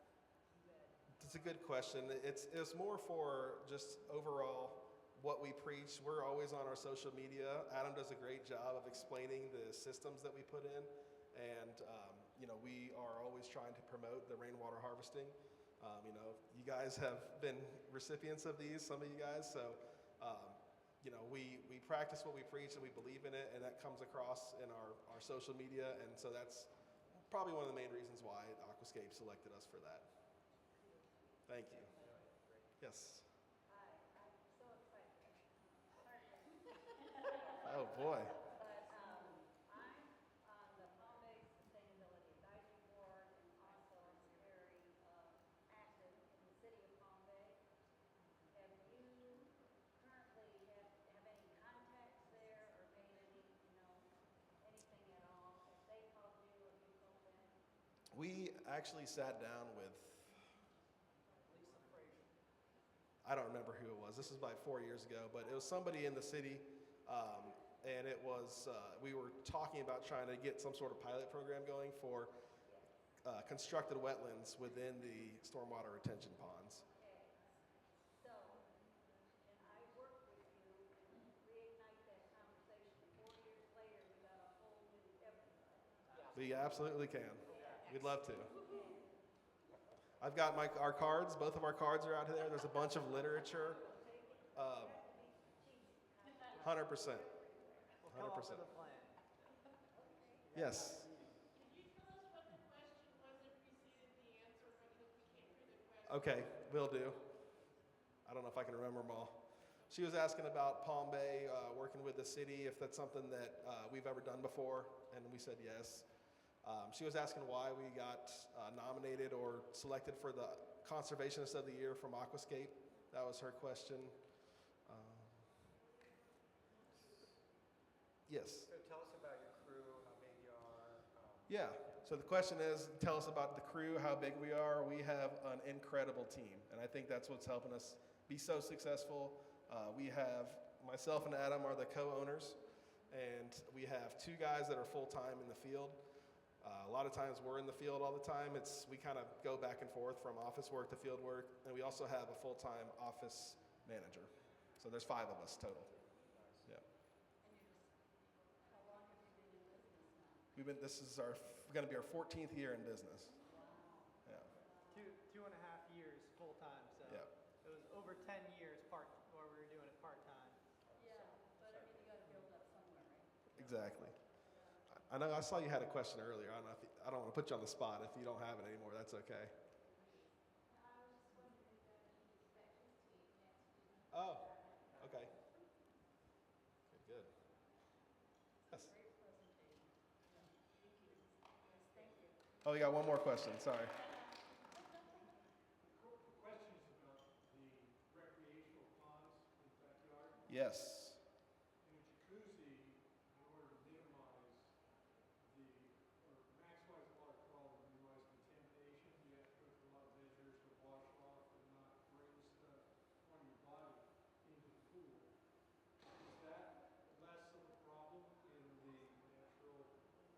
read? It's a good question. It's more for just overall what we preach. We're always on our social media. Adam does a great job of explaining the systems that we put in, and we are always trying to promote the rainwater harvesting. You guys have been recipients of these, some of you guys, so we practice what we preach and we believe in it, and that comes across in our social media, and so that's probably one of the main reasons why Aquascape selected us for that. Thank you. Yes. Hi, I'm so excited. Oh boy. But I'm on the Palm Bay Sustainability Advisory Board, and also I'm very active in the city of Palm Bay. Have you currently have any contacts there, or made any, anything at all? Have they called you or you called them? We actually sat down with, I don't remember who it was. This was like 4 years ago, but it was somebody in the city, and it was, we were talking about trying to get some sort of pilot program going for constructed wetlands within the stormwater retention ponds. Okay. So, and I worked with you and reignite that conversation. 4 years later, we got a whole new everybody. We absolutely can. We'd love to. I've got our cards. Both of our cards are out there. There's a bunch of literature. 100%. 100%. We'll come up with a plan. Yes. Can you tell us what the question was that preceded the answer, because we can't hear the question? Okay, will do. I don't know if I can remember them all. She was asking about Palm Bay, working with the city, if that's something that we've ever done before, and we said yes. She was asking why we got nominated or selected for the Conservationist of the Year from Aquascape. That was her question. Yes. So tell us about your crew, how big you are. Yeah. So the question is, tell us about the crew, how big we are. We have an incredible team, and I think that's what's helping us be so successful. We have myself and Adam are the co-owners, and we have 2 guys that are full-time in the field. A lot of times we're in the field all the time. We kind of go back and forth from office work to field work, and we also have a full-time office manager. So there's 5 of us total. Yeah. How long have you been in business now? This is going to be our 14th year in business. Yeah. 2.5 years full time. So Yeah. it was over 10 years where we were doing it part time. Yeah, but I mean, you gotta build up somewhere, right? Exactly. I know I saw you had a question earlier. I don't know if I don't want to put you on the spot. If you don't have it anymore, that's okay. Oh, okay. Okay, good. Yes. Oh, we got one more question. Sorry. Questions about the recreational ponds in the backyard. Yes. In a jacuzzi, in order to minimize the, or maximize the water quality, minimize contamination, you have to go through a lot of measures to wash off and not bring stuff on your body into the pool. Is that less of a problem in the natural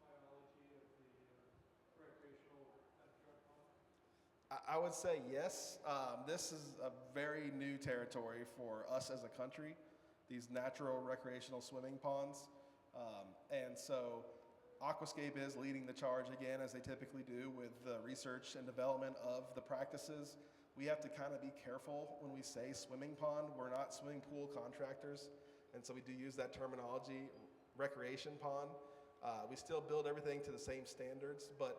biology of the recreational backyard pond? I would say yes. This is a very new territory for us as a country, these natural recreational swimming ponds. And so Aquascape is leading the charge again, as they typically do, with the research and development of the practices. We have to kind of be careful when we say swimming pond. We're not swimming pool contractors, and so we do use that terminology, recreation pond. We still build everything to the same standards, but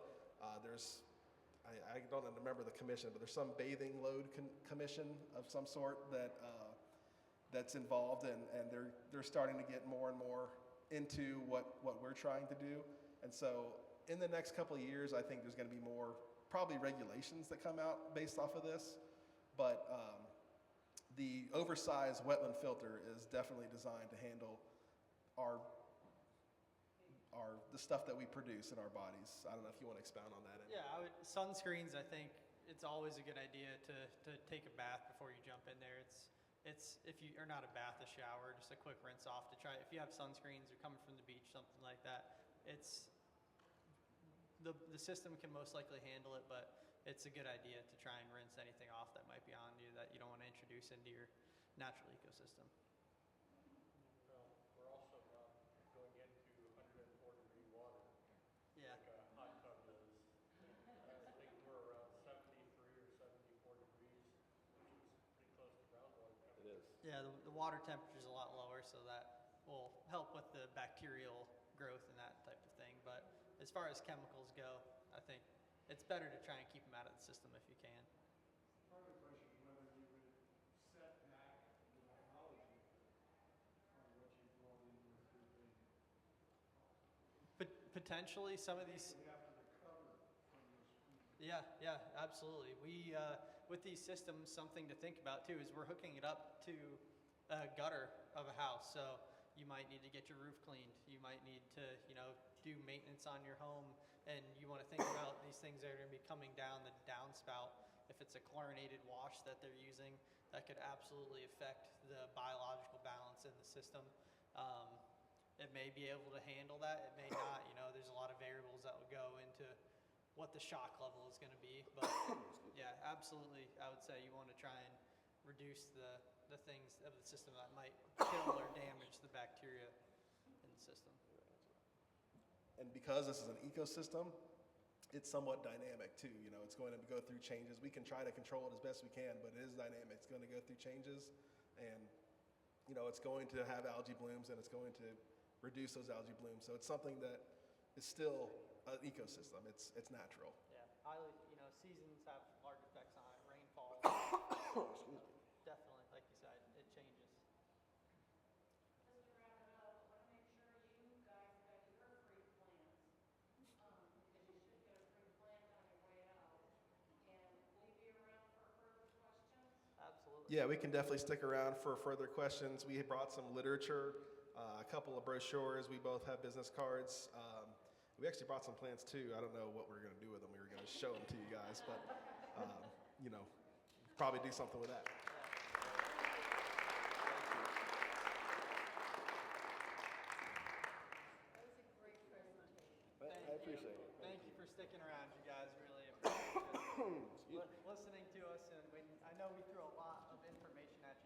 I don't remember the commission, but there's some bathing load commission of some sort that's involved, and they're starting to get more and more into what we're trying to do. And so in the next couple of years, I think there's going to be more probably regulations that come out based off of this. But the oversized wetland filter is definitely designed to handle the stuff that we produce in our bodies. I don't know if you want to expound on that. Yeah, sunscreens, I think it's always a good idea to take a bath before you jump in there. It's if you are not a bath, a shower, just a quick rinse off to try. If you have sunscreens or coming from the beach, something like that, it's the system can most likely handle it, but it's a good idea to try and rinse anything off that might be on you that you don't want to introduce into your natural ecosystem. Well, we're also not going into 104-degree water Yeah. like a hot tub is. I think we're around 73 or 74 degrees, which is pretty close to groundwater temperature. It is. Yeah, the water temperature is a lot lower, so that will help with the bacterial growth and that type of thing. But as far as chemicals go, I think it's better to try and keep them out of the system if you can. Part of the question is whether you would set back the biology on what you brought in with your main. But potentially some of these. You have to recover from those. Yeah, absolutely. We with these systems, something to think about too is we're hooking it up to a gutter of a house. So you might need to get your roof cleaned. You might need to, do maintenance on your home, and you want to think about these things that are going to be coming down the downspout. If it's a chlorinated wash that they're using, that could absolutely affect the biological balance in the system. It may be able to handle that. It may not. There's a lot of variables that would go into what the shock level is going to be. But yeah, absolutely, I would say you want to try and reduce the things of the system that might kill or damage the bacteria in the system. And because this is an ecosystem, it's somewhat dynamic too. It's going to go through changes. We can try to control it as best we can, but it is dynamic. It's going to go through changes, and it's going to have algae blooms, and it's going to reduce those algae blooms. So it's something that is still an ecosystem. It's natural. Yeah, seasons have large effects on it. Rainfall, definitely, like you said, it changes. Just to wrap it up, I want to make sure you guys got your free plans, because you should get a free plant on your way out. And will you be around for further questions? Absolutely. Yeah, we can definitely stick around for further questions. We brought some literature, a couple of brochures. We both have business cards. We actually brought some plans too. I don't know what we're going to do with them. We were going to show them to you guys, but probably do something with that. That was a great presentation. I appreciate it. Thank you for sticking around, you guys. Really appreciate it. Listening to us, and I know we